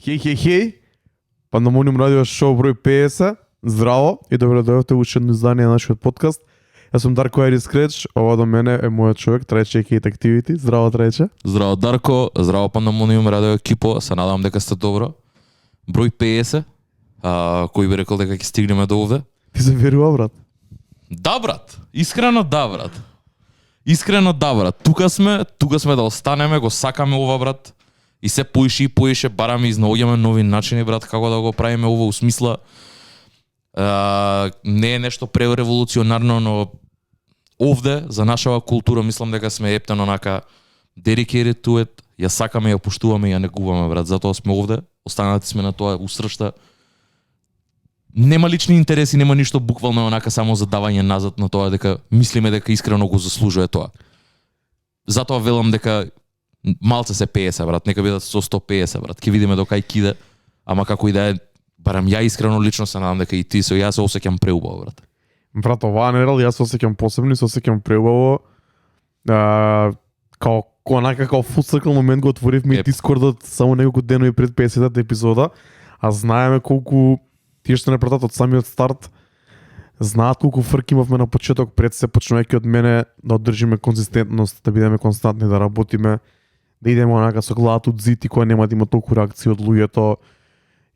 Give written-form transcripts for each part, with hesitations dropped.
Хей, Пандемониум радио шоу број 50. Здраво и добро дојдовте во уште едно издание на нашиот подкаст. Јас сум Дарко Айрис Креч, ова до мене е мојот човек, Трајче Кейт Activity. Здраво, Трајче. Здраво, Дарко, здраво Пандемониум радио екипо, се надевам дека сте добро. Број 50, кој би рекол дека ќе стигнеме до овде? Ти се верува, брат? Да, брат. Искрено да, брат. Искрено да, брат. Тука сме да останеме, го сакаме ова, брат. И се поише и поише бараме и изнаоѓаме нови начини, брат, како да го правиме ова, у смисла не е нешто пререволуционарно, но овде за нашава култура мислам дека сме ептено онака dedicated to it, ја сакаме, ја поштуваме и ја негуваме, брат. Затоа сме овде, останати сме на тоа усршта. Нема лични интереси, нема ништо буквално онака само за давање назад на тоа дека мислиме дека искрено го заслужува тоа. Затоа велам дека малце се 50, брат, нека бидат со 150, брат. Ќе видиме до кај киде, ама како и да е, барам ја искрено лично се надам дека и ти со ја се осеќам преубаво, брат. Брат, оваа недел јас се осеќам посебно и се осеќам преубаво. Као онака како full circle момент го отворивме и Дискордот само неколку денови пред 50-та епизода, а знаеме колку тие што не пратат од самиот старт, знаат колку фрки имавме на почеток пред се почнувајќи од мене да одржиме конзистентност, да бидеме константни, да работиме, да идеме онака со главата од зид и која нема да има толку реакции од луѓето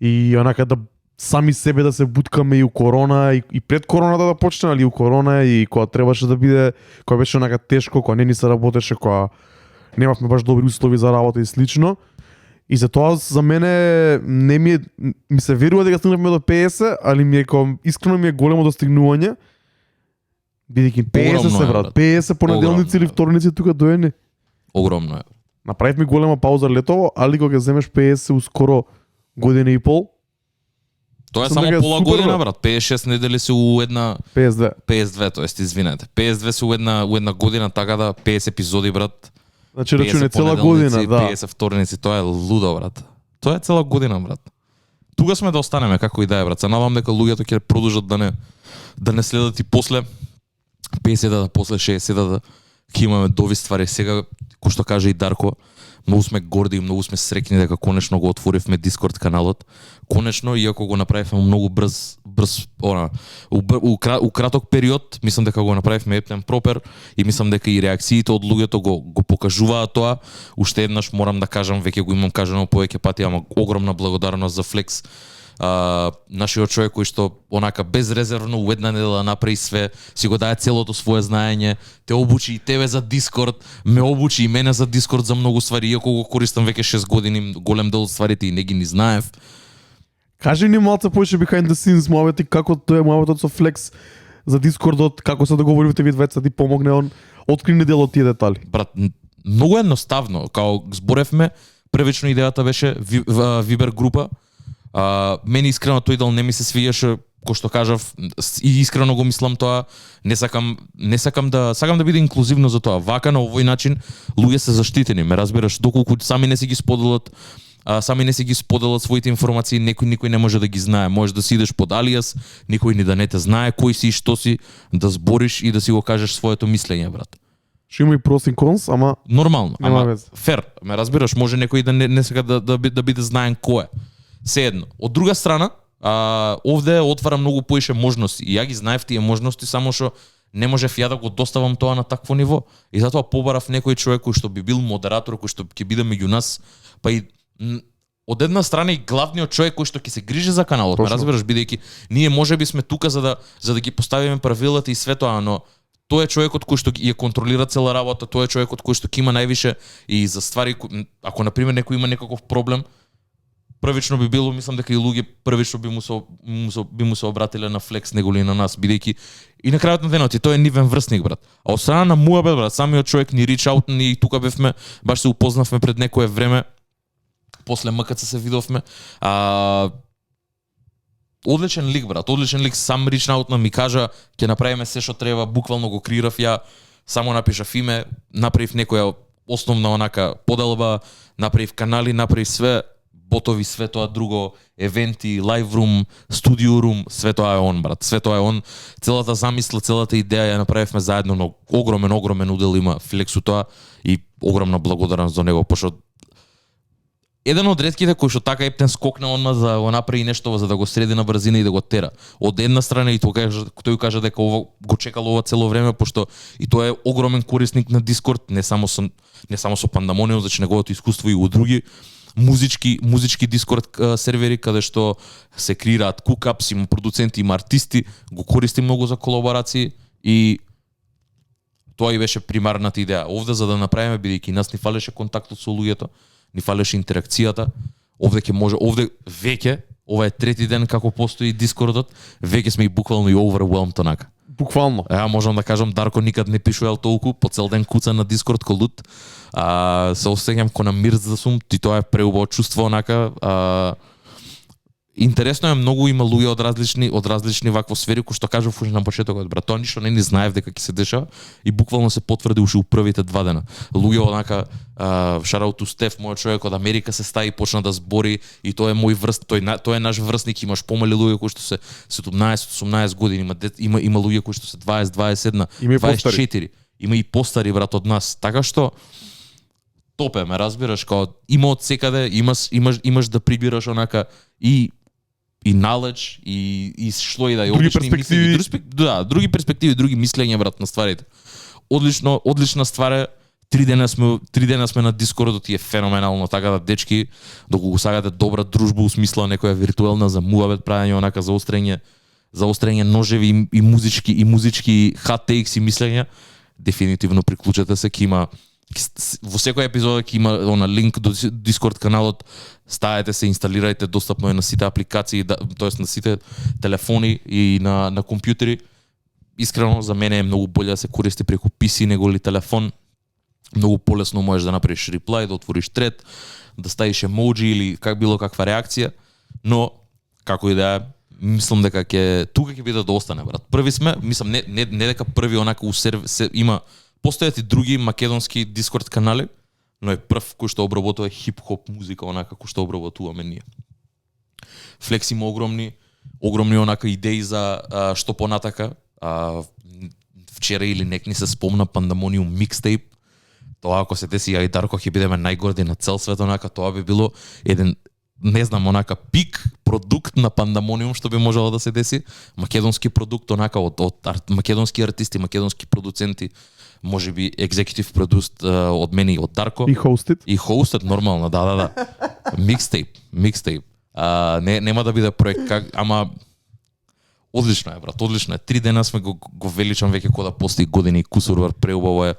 и онака да сами себе да се буткаме и у корона и пред короната да почне, али у корона и кога требаше да биде, кога беше онака тешко, кога не ни се работеше, кога немавме баш добри услови за работа и слично. И за тоа за мене не ми се верува дека стигнавме до 50, али ми е искрено ми е големо достигнување. Бидејќи 50 се, брат, 50 понеделници или вторници тука доени. Огромно е. Направивме голема пауза летово, али кога земеш 50 ускоро година и пол. Тоа е само пола година, брат. 56 недели се у една 52, тоест извинете. 52 се у една година, така да 50 епизоди, брат. Значи рачуне цела година, да. 50 вторници, тоа е лудо, брат. Тоа е цела година, брат. Тука сме да останеме како и да е, брат. Се надам дека луѓето ќе продолжат да не следат и после 50-та, после 60-та, ќе имаме дови ствари. Сега, кој што каже и Дарко, многу сме горди и многу сме среќни дека конечно го отворивме Дискорд каналот. Конечно, иако го направивме многу брз у краток период, мислам дека го направивме ептен пропер и мислам дека и реакциите од луѓето го покажуваат тоа. Уште еднаш морам да кажам, веќе го имам кажано повеќе пати, ама огромна благодарност за Флекс. Нашиот човек кој што онака безрезервно у една недела направи све, си го даде целото свое знаење, те обучи и тебе за Дискорд, ме обучи и мене за Дискорд за многу ствари, иако го користам веќе 6 години, голем дел од стварите и не ги знаев. Кажи ни малце повеќе behind the scenes муабети, како тоа е муабетот со Flex за Дискордот, како се договоривте ви двајца, ти помогне он, откри ни дел од тие детали. Брат, многу едноставно, као зборевме, првично идејата беше Viber група. Мене искрено тој дел не ми се свиеше, кој што кажав, и искрено го мислам тоа, сакам да биде инклузивно за тоа. Вака на овој начин луѓе се заштитени, ме разбираш, доколку сами не си ги споделат своите информации, никој не може да ги знае. Можеш да си идеш под алиас, никој ни да не те знае кој си и што си, да збориш и да си го кажеш своето мислење, брат. Што има и pros и cons, ама нормално, ама фер, ме разбираш, може некој да не сака да биде знаен кој е. Седно. Од друга страна, овде отвара многу поише можности. И ја ги знаев тие можности, само што не можев ја да го доставам тоа на такво ниво. И затоа побарав некој човек кој што би бил модератор, кој што ќе биде меѓу нас, па и од една страна и главниот човек кој што ќе се грижи за каналот, ме разбираш, бидејќи ние можеби сме тука за да ги поставиме правилата и све тоа, но тој е човекот кој што ја контролира цела работа, тој е човекот кој што ќе има највише и за ствари, ако на пример некој има некаков проблем, првично би било, мислам дека и луѓе првично би му се обратиле на Флекс него ли на нас, бидејќи и на крајот на денот и тој е нивен врсник, брат. А од страна на муабет, брат, самиот човек ни рич аут, и тука бевме, баш се упознавме пред некое време, после МКЦ се видовме. Одличен лик, брат, одличен лик, сам рич аут ми кажа, ќе направиме се што треба, буквално го креирав ја, само напишав име, направив некоја основна онака поделба, направив канали, направив све, ботови, све тоа друго, евенти, лайв рум, студио рум, све тоа е он, брат. Све тоа е он. Целата замисла, целата идеја ја направивме заедно, но огромен удел има Флексу тоа и огромна благодарност за него, пошто еден од ретките кој што така ептен скокна онма за да го направи нешто за да го среди на брзина и да го тера. Од една страна и тој кажа дека ова го чекало ова цело време, пошто и тој е огромен корисник на Discord, не само со Pandemonium, значи неговото искуство и у други музички Discord сервери каде што се креираат кукапс, има продуценти, има артисти, го користи многу за колаборации и тоа и беше примарната идеја. Овде за да направиме, бидејќи нас ни фалеше контактот со луѓето, ни фалеше интеракцијата, овде веќе, ова е трети ден како постои Дискордот, веќе сме и буквално и overwhelmed онака. Буквално. Можам да кажам, Дарко никад не пишувал толку, по цел ден куца на Дискорд ко лут. Се осеќам ко на мирз да сум, ти тоа е преубаво чувство онака. Интересно е, многу има луѓе од различни вакво сфери, кои што кажав уште на почетокот, брат, тоа ништо не ни знаев дека ќе се дешава и буквално се потврди уште у првите 2 дена. Луѓе онака, шараут у Стеф, мојот човек од Америка се стаи и почна да збори и тоа е мој тој е наш врсник, имаш помали луѓе кои што се 17-18 години, има луѓе кои што се 20, 21, 24, има и постари брат од нас, така што топе, ме разбираш, као има од секаде, имаш да прибираш онака и knowledge и што и да е други перспективи, други перспективи, други мислења брат на стварите. Одлична ствар е. 3 дена сме на Дискордот и е феноменално така да дечки доколку го сагате добра дружба у смисла некоја виртуелна за муабет правење онака за острење ножеви и музички hot takes и мислења, дефинитивно приклучете се, ќе има во секоја епизода ќе има линк до Discord каналот, ставете се, инсталирајте, достапно е на сите апликации, тоест на сите телефони и на компјутери. Искрено за мене е многу боле да се користи преку PC него ли телефон. Многу полесно можеш да направиш реплай, да отвориш тред, да ставиш емоджи или било каква реакција, но како и да е, мислам дека тука ќе биде да остане брат. Први сме, мислам не дека први онака има постојат и други македонски Discord канали, но е прв кој што обработува хип-хоп музика, онака кој што обработуваме ние. Флексиме огромни онака идеи за што понатака. Вчера или некни се спомна Pandemonium микстейп. Тоа ако се деси, ја и Дарко ќе бидеме најгорди на цел свет, онака тоа би било еден, не знам, онака пик продукт на Pandemonium што би можело да се деси. Македонски продукт, онака од македонски артисти, македонски продуценти, може би executive produced од мене и од Дарко. И hosted нормално, да. Микстейп. Нема да биде проект, ама одлично е, брат, одлично е. 3 дена сме го величам веќе кога да постои години и кусур, преубаво е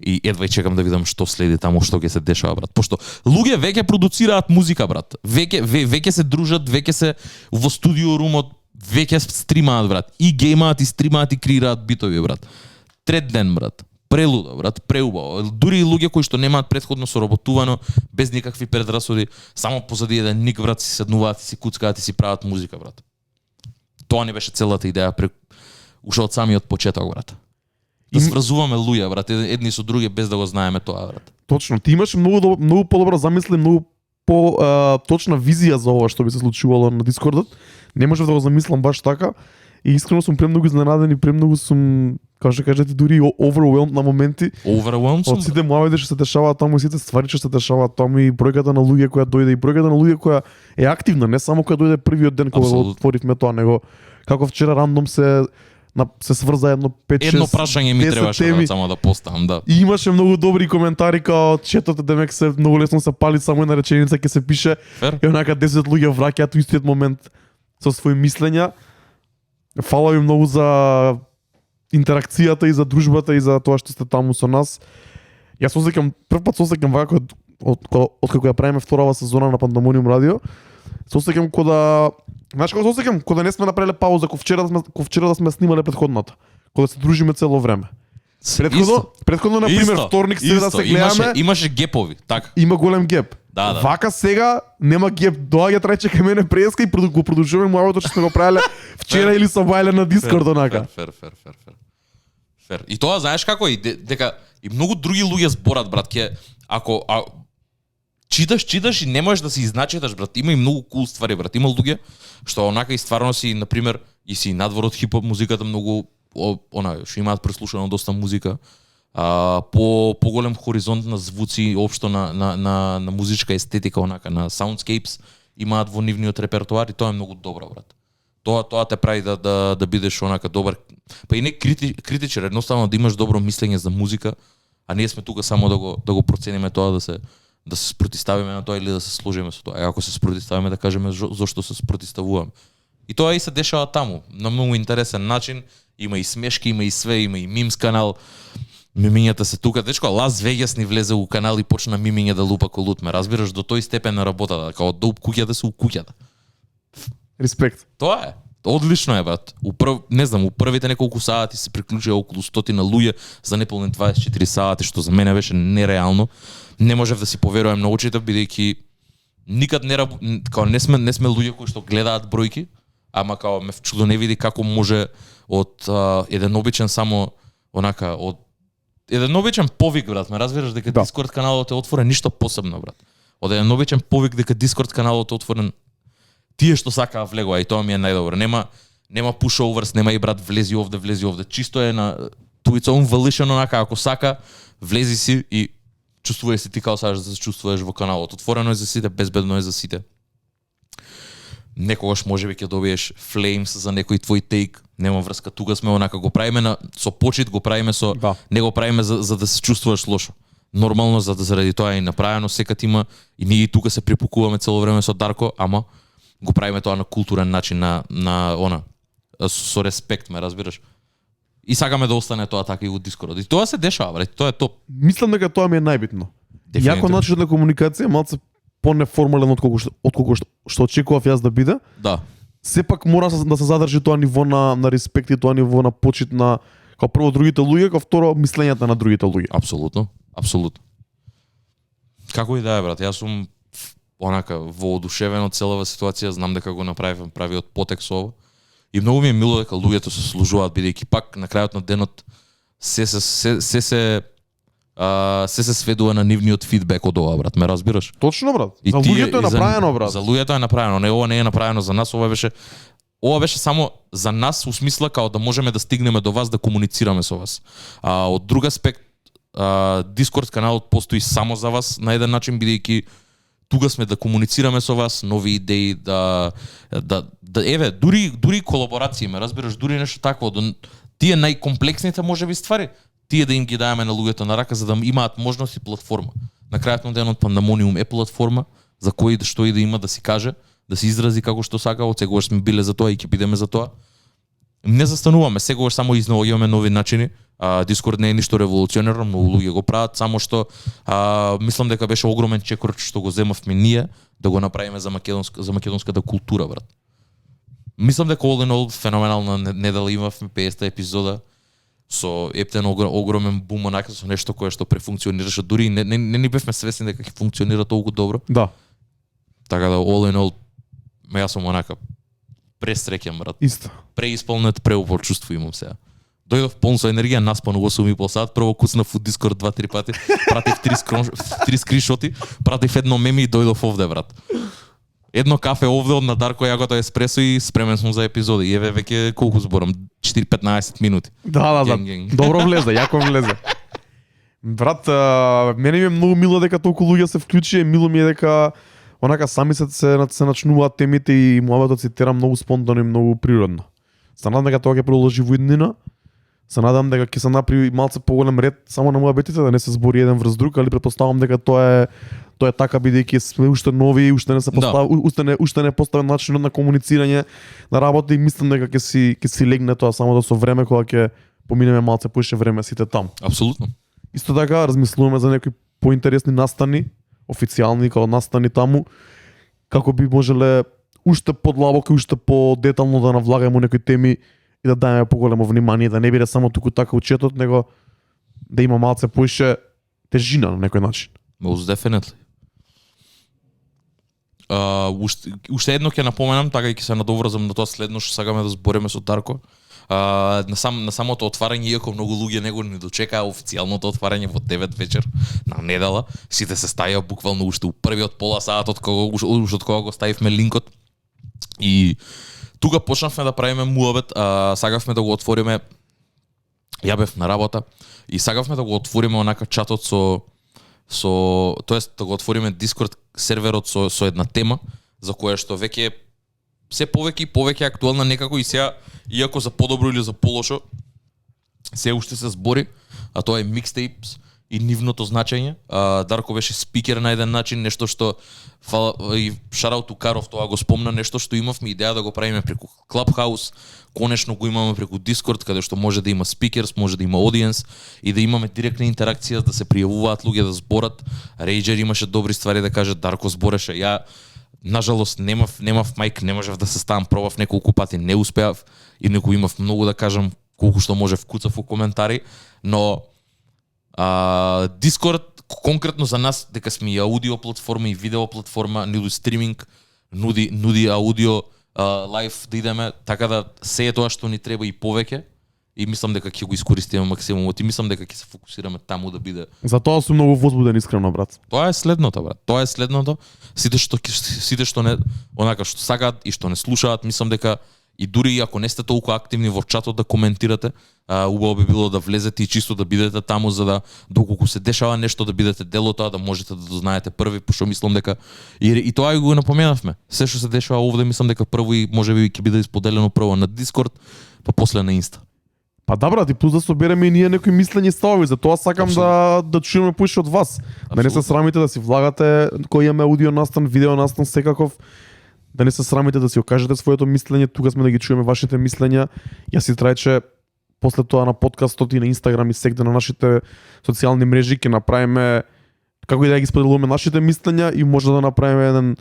и едва чекам да видам што следи таму, што ќе се дешава, брат. Пошто луѓе веќе продуцираат музика, брат. Веќе се дружат, веќе се во студио румот, веќе стримаат, брат. И геймаат, и стримаат, и креираат битови, брат. Трет ден, брат. Прелудо, брат, преубаво. Дури и луѓе кои што немаат претходно соработувано, без никакви предрасуди, само позади еден ник, брат, си седнуваат и си куцкаат и си прават музика, брат. Тоа не беше целата идеја уште од самиот почеток, брат. Да сврзуваме луѓе, брат, едни со други без да го знаеме тоа, брат. Точно, ти имаш многу подобра замисли, многу точна визија за ова што би се случувало на Дискордот. Не можев да го замислам баш така и искрено сум премногу изненаден и премногу сум, како што кажете, дури overwhelmed на моменти. Overwhelmed сум? Од сите муабети што се дешаваат таму, сите ствари што се дешаваат таму и бројката на луѓе која дојде и бројката на луѓе која е активна, не само која дојде првиот ден кога го отворивме тоа, него како вчера рандом се сврза едно 5-6 едно прашање ми требаше да само да поставам, да. И имаше многу добри коментари као четот демек се многу лесно се пали, само една реченица ќе се пише. И онака 10 луѓе враќаат во истиот момент со своји мислења. Фала ви многу за интеракцијата и за дружбата и за тоа што сте таму со нас. Јас прв пат осеќам вака од кога ја правиме вторава сезона на Pandemonium радио. Се осеќам знаеш како се осеќам кога не сме направиле пауза, ко вчера да сме снимале претходната, кога се дружиме цело време. Претходно на пример вторник среда се гледаме. Имаше гепови, така. Има голем геп. Да. Вака сега нема геп, доаѓа трајче кај мене преска и го продолжуваме муабето што сме го правеле вчера или со Вајле на Дискорд онака. Фер. И тоа знаеш како и дека и многу други луѓе зборат, брат, ако читаш и не можеш да се изначиташ, брат. Има и многу кул ствари, брат. Има луѓе што онака и стварно си, на пример, и си надвор од хип-хоп музиката многу што имаат преслушано доста музика. по поголем хоризонт на звуци, општо на музичка естетика, онака на soundscapes имаат во нивниот репертоар и тоа е многу добро, брат. Тоа те прави да бидеш онака добар, па и не критичар, едноставно да имаш добро мислење за музика, а ние сме тука само да го процениме тоа, да се спротиставиме на тоа или да се сложиме со тоа. И ако се спротиставиме, да кажеме зошто се спротиставуваме. И тоа и се дешава таму, на многу интересен начин, има и смешки, има и све, има и мимс канал. Мимињата се тука, дечко, Лас Вегас ни влезе у канал и почна мимиње да лупа колут, ме разбираш, до тој степен на работата, као да куќата се у куќата. Респект. Тоа е. Одлично е, брат. У првите неколку сати се приклучија околу 100 луѓе за неполни 24 сати, што за мене беше нереално. Не можев да си поверувам на очите, бидејќи никад не сме луѓе кои што гледаат бројки, ама као ме чудо не види како може од еден обичен само онака од еден обичен повик, брат, ме разбираш дека Discord каналот е отворен, ништо посебно, брат. Од еден обичен повик дека Discord каналот е отворен, тие што сакаа влегува и тоа ми е најдобро. Нема pushovers, нема и брат влези овде. Чисто е на to its own volition, онака ако сака, влези си и чувствувај се ти као сакаш да се чувствуваш во каналот. Отворено е за сите, безбедно е за сите. Некогаш можеби ќе добиеш flames за некој твој тейк, нема врска, тука сме онака го правиме со почит, го правиме со не го правиме за да се чувствуваш лошо. Нормално заради тоа е направено, секад има и ние тука се припукуваме цело време со Дарко, ама го правиме тоа на културен начин, на со респект, ме разбираш. И сакаме да остане тоа така и во Дискорд. И тоа се дешава, брат, тоа е топ. Мислам дека тоа ми е најбитно. Јако начин на комуникација, малце понеформален отколку што очекував јас да биде. Да. Сепак мора да се задржи тоа ниво на респект и тоа ниво на почит на као прво другите луѓе, као второ мислењата на другите луѓе. Апсолутно. Како и да е, брат, јас сум онака воодушевен од целава ситуација, знам дека го направив правиот потек со ова. И многу ми е мило дека луѓето се служуваат, бидејќи пак на крајот на денот се сведува на нивниот фидбек од ова, брат, ме разбираш? Точно, брат. За луѓето е направено, брат. За луѓето е направено, ова не е направено за нас, ова беше само за нас, у смисла као да можеме да стигнеме до вас, да комуницираме со вас. Од друг аспект, Discord каналот постои само за вас на еден начин, бидејќи тука сме да комуницираме со вас, нови идеи, дури колаборации, ме разбираш, дури нешто такво, тие најкомплексните можеби ствари, тие да им ги даеме на луѓето на рака за да имаат можност и платформа. На крајот на денот Пандамониум е платформа за кој што и да има да си каже, да се изрази како што сака, од сегогаш сме биле за тоа и ќе бидеме за тоа. Не застануваме, сегогаш само изнаоѓаме нови начини. Дискорд не е ништо револуционерно, многу луѓе го прават, само што мислам дека беше огромен чекор што го земавме ние да го направиме за македонската култура, брат. Мислам дека all in all феноменална недела имавме 50 епизода со ептен огромен бум, онака со нешто кое што префункционираше, дури не ни бевме свесни дека ќе функционира толку добро. Да. Така да all in all јас сум онака пресреќен, брат. Исто. Преисполнет, преупор чувство имам сега. Дојдов полн со енергија, наспан 8,5 сат, прво куснав во Дискорд 2-3 пати, пратив 3 скриншоти, пратив едно меми и дојдов овде, брат. Едно кафе овде од на Дарко Јагото еспресо и спремен сум за епизоди. И еве веќе колку зборам? 4-15 минути. Да. Добро влезе, јако влезе. Брат, мене ми е многу мило дека толку луѓе се вклучи, мило ми е дека онака сами се начнуваат темите и муабетот се тера многу спонтано и многу природно. Се надам дека тоа ќе продолжи во иднина. Се надам дека ќе се направи малце поголем ред само на муабетите, да не се збори еден врз друг, али претпоставам дека тоа е така бидејќи сме уште нови, уште не е поставен начинот на комуницирање, на работа и мислам дека ќе си легне тоа само да со време кога ќе поминеме малце поише време сите таму. Апсолутно. Исто така размислуваме за некои поинтересни настани, официјални како настани таму, како би можеле уште подлабоко и уште подетално да навлагаме некои теми и да даеме поголемо внимание, да не биде само туку така учетот, него да има малце поише тежина на некој начин. Most definitely. Уште едно ќе напоменам, така и ќе се надоврзам на тоа следно што сакаме да збориме со Дарко. На самото отварање, иако многу луѓе него не дочекаа официјалното отварање во 9 вечер на недела, сите се стаја буквално уште у првиот пола сат од кога го ставивме линкот. И тука почнавме да правиме муабет, сакавме да го отвориме ја бев на работа и сакавме да го отвориме онака чатот тоест да го отвориме Discord серверот со една тема за која што веќе се повеќе и повеќе актуелна некако и сега иако за подобро или за полошо се уште се збори, а тоа е микстейпс и нивното значење. Дарко беше спикер на еден начин, нешто што и шараут Каров тоа го спомна, нешто што имавме идеја да го правиме преку Clubhouse, конечно го имаме преку Discord, каде што може да има спикерс, може да има audience и да имаме директна интеракција, да се пријавуваат луѓе да зборат. Рейджер имаше добри ствари да каже, Дарко збореше. Ја нажалост немав мајк, не можев да се ставам, пробав неколку пати, не успеав и неко имав многу да кажам колку што може вкуцав у коментари, но Discord конкретно за нас, дека сме и аудио платформа и видео платформа, нуди стриминг, нуди аудио лайв да идеме, така да се е тоа што ни треба и повеќе и мислам дека ќе го искористиме максимумот и мислам дека ќе се фокусираме таму да биде. Затоа сум многу возбуден искрено, брат. Тоа е следното, брат. Тоа е следното. Сите што не онака што сакаат и што не слушаат, мислам дека и дури ако не сте толку активни во чатот да коментирате, убаво би било да влезете и чисто да бидете таму за да доколку се дешава нешто да бидете дел од тоа, да можете да дознаете први, пошто мислам дека и тоа го напоменавме. Се што се дешава овде мислам дека прво и можеби ќе биде исподелено прво на Discord, па после на Инста. Па да, брат, и плюс да собереме и ние некои мислења и ставови, затоа сакам да чуеме поише од вас. Абсолютно. Да не се срамите да си влагате кој имаме аудио настан, видео настан секаков. Да не се срамите да си окажете своето мислење, тука сме да ги чуеме вашите мислења. Јас си трајче после тоа на подкастот и на Инстаграм и сегде на нашите социјални мрежи ќе направиме како и да ги споделуваме нашите мислења и може да направиме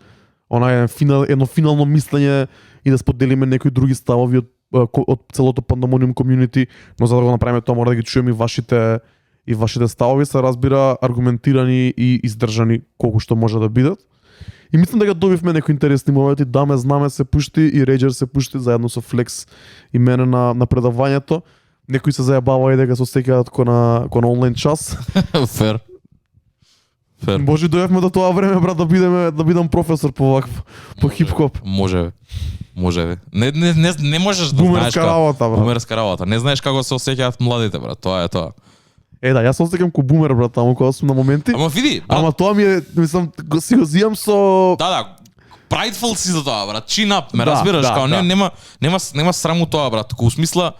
едно финално мислење и да споделиме некои други ставови од целото Pandemonium community, но за да го направиме тоа мора да ги чуеме и вашите ставови, се разбира аргументирани и издржани колку што може да бидат. И мислам дека добивме некои интересни моменти, Даме знаме се пушти и Рейджер се пушти заедно со Флекс и мене на предавањето. Некои се зајабава и дека се сеќаат кон онлайн час. Фер. Може дојавме до тоа време, брат, да бидам професор по хип-хоп. Може. Не можеш да знаеш бумерска работа. Не знаеш како се осеќаат младите, брат. Тоа е тоа. Да, јас се осеќам ко бумер, брат, таму кога сум на моменти. Ама види, брат. Ама тоа ми е, мислам, си го зијам со Да, prideful си за тоа, брат. Chin up, ме разбираш, као нема срам у тоа, брат. Ко смисла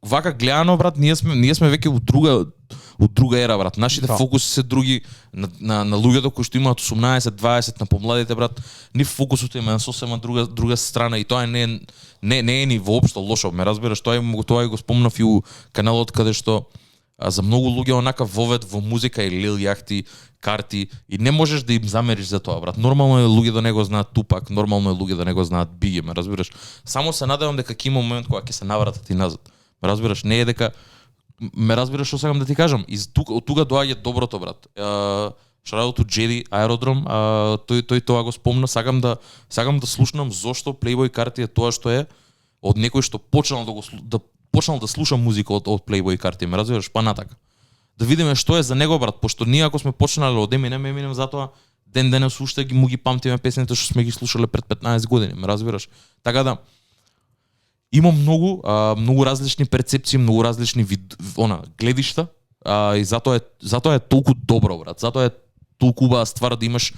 вака гледано, брат, ние сме веќе у друга ера, брат. Нашите фокуси се други на луѓето кои што имаат 18-20, на помладите, брат. Ни фокусот е на сосема друга страна и тоа не е ни воопшто лошо, ме разбираш, тоа го спомнав и у каналот каде што за многу луѓе онака вовед во музика и лил јахти, карти и не можеш да им замериш за тоа, брат. Нормално е луѓе да не го знаат Тупак, нормално е луѓе да не го знаат Биги, ме разбираш. Само се надевам дека ќе има момент кога ќе се навратат и назад. Ме разбираш, не е дека ме разбираш што сакам да ти кажам. И од тука доаѓа доброто, брат. Шарауту Джеди Аеродром, тој тоа го спомна, сакам да слушнам зошто Playboy карти е тоа што е од некој што почнал да слуша музика од Playboy карти, ме разбираш, па натака. Да видиме што е за него, брат, пошто ние ако сме почнале од Eminem затоа ден денес уште му ги памтиме песните што сме ги слушале пред 15 години, ме разбираш. Така да има многу различни перцепции, многу различни гледишта, и затоа е толку добро, брат. Затоа е толку убава ствар да имаш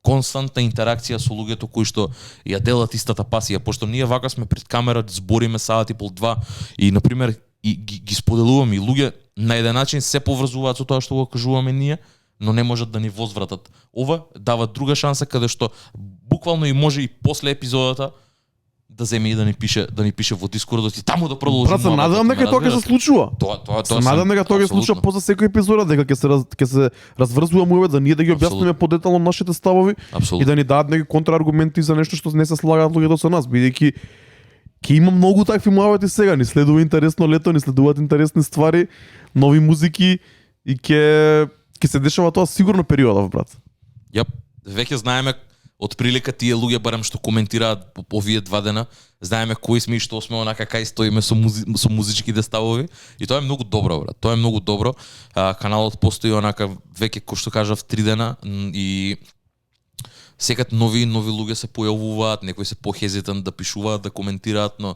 константна интеракција со луѓето кои што ја делат истата пасија, пошто ние вака сме пред камера, збориме саат и пол два и на пример и ги споделуваме и луѓе на еден начин се поврзуваат со тоа што го кажуваме ние, но не можат да ни возвратат. Ова дава друга шанса каде што буквално и може и после епизодата да земе и да ни пише во Дискордот и таму да продолжи. Брат, се надевам дека тоа ќе се случува. Се надевам дека тоа ќе се случува после секој епизода, дека ќе се разврзува муавет за ние да ги објасниме подетално нашите ставови и да ни дадат некои контрааргументи за нешто што не се слагаат луѓето со нас, бидејќи ќе има многу такви муавети сега, ни следува интересно лето, ни следуваат интересни ствари, нови музики и ќе се дешава тоа сигурно периодов, брат. Веќе знаеме од прилика тие луѓе барем што коментираат овие 2 дена, знаеме кои сме и што сме, онака кај стоиме со музичките ставови и тоа е многу добро, брат. Тоа е многу добро. Каналот постои онака веќе кој што кажав 3 дена и секад нови луѓе се појавуваат, некои се похезитан да пишуваат, да коментираат, но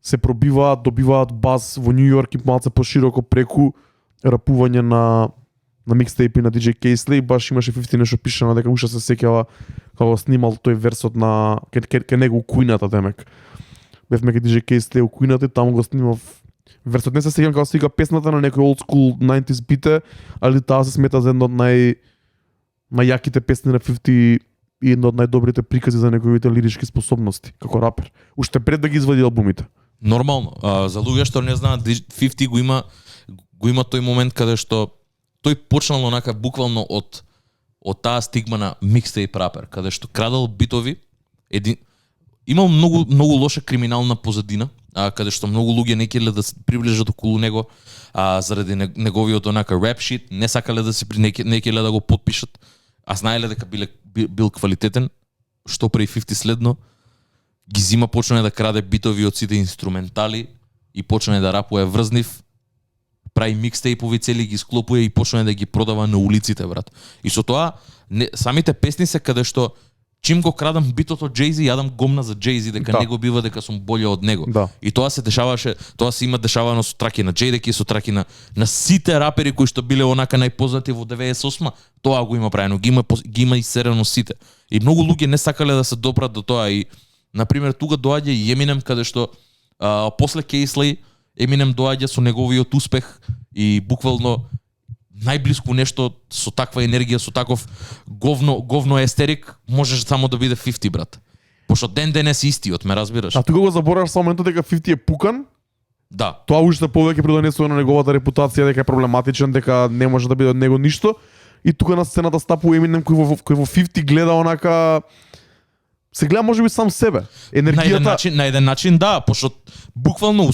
се пробиваат, добиваат баз во Нью Йорк и малце пошироко преку рапување на микстейпи на DJ K-Slay. Баш имаше 50 нешто пишано дека уша се сеќава како снимал тој версот на ке него у кујната демек. Бевме ке DJ K-Slay у кујната и таму го снимав версот. Не се сеќавам како се вика песната на некој old school 90s бите, али таа се смета за едно од најјаките песни на 50 и едно од најдобрите прикази за неговите лирички способности како рапер. Уште пред да ги извади албумите. Нормално. За луѓе што не знаат, 50 го има тој момент каде што тој почнал онака буквално од таа стигма на микстейп рапер, каде што крадал битови, имал многу лоша криминална позадина, каде што многу луѓе не келе да се приближат околу него, заради неговиот онака рап шит, не сакале да се не келе да го потпишат, а знаеле дека бил квалитетен, што прави 50 следно, ги зима, почне да краде битови од сите инструментали и почне да рапува врзнив, прави микстейпови цели, ги склопува и почне да ги продава на улиците, брат. И со тоа, самите песни се каде што чим го крадам битот од Jay-Z, јадам гомна за Jay-Z, дека него бива дека сум боле од него. Да. И тоа се дешаваше, тоа се има дешавано со траки на Jay-Z, со траки на сите рапери кои што биле онака најпознати во 98, тоа го има правено, ги има исерено сите. И многу луѓе не сакале да се допрат до тоа и на пример тука доаѓа и Eminem каде што после K-Slay Eminem доаѓа со неговиот успех и буквално најблиску нешто со таква енергија, со таков говно естерик, можеш само да биде 50, брат. Пошто ден денес истиот, ме разбираш? А тука го забораваш само моментот дека 50 е пукан. Да. Тоа уште повеќе придонесува на неговата репутација дека е проблематичен, дека не може да биде од него ништо. И тука на сцената стапува Eminem кој во 50 гледа онака се гледа можеби сам себе. Енергијата на еден начин да, пошто буквално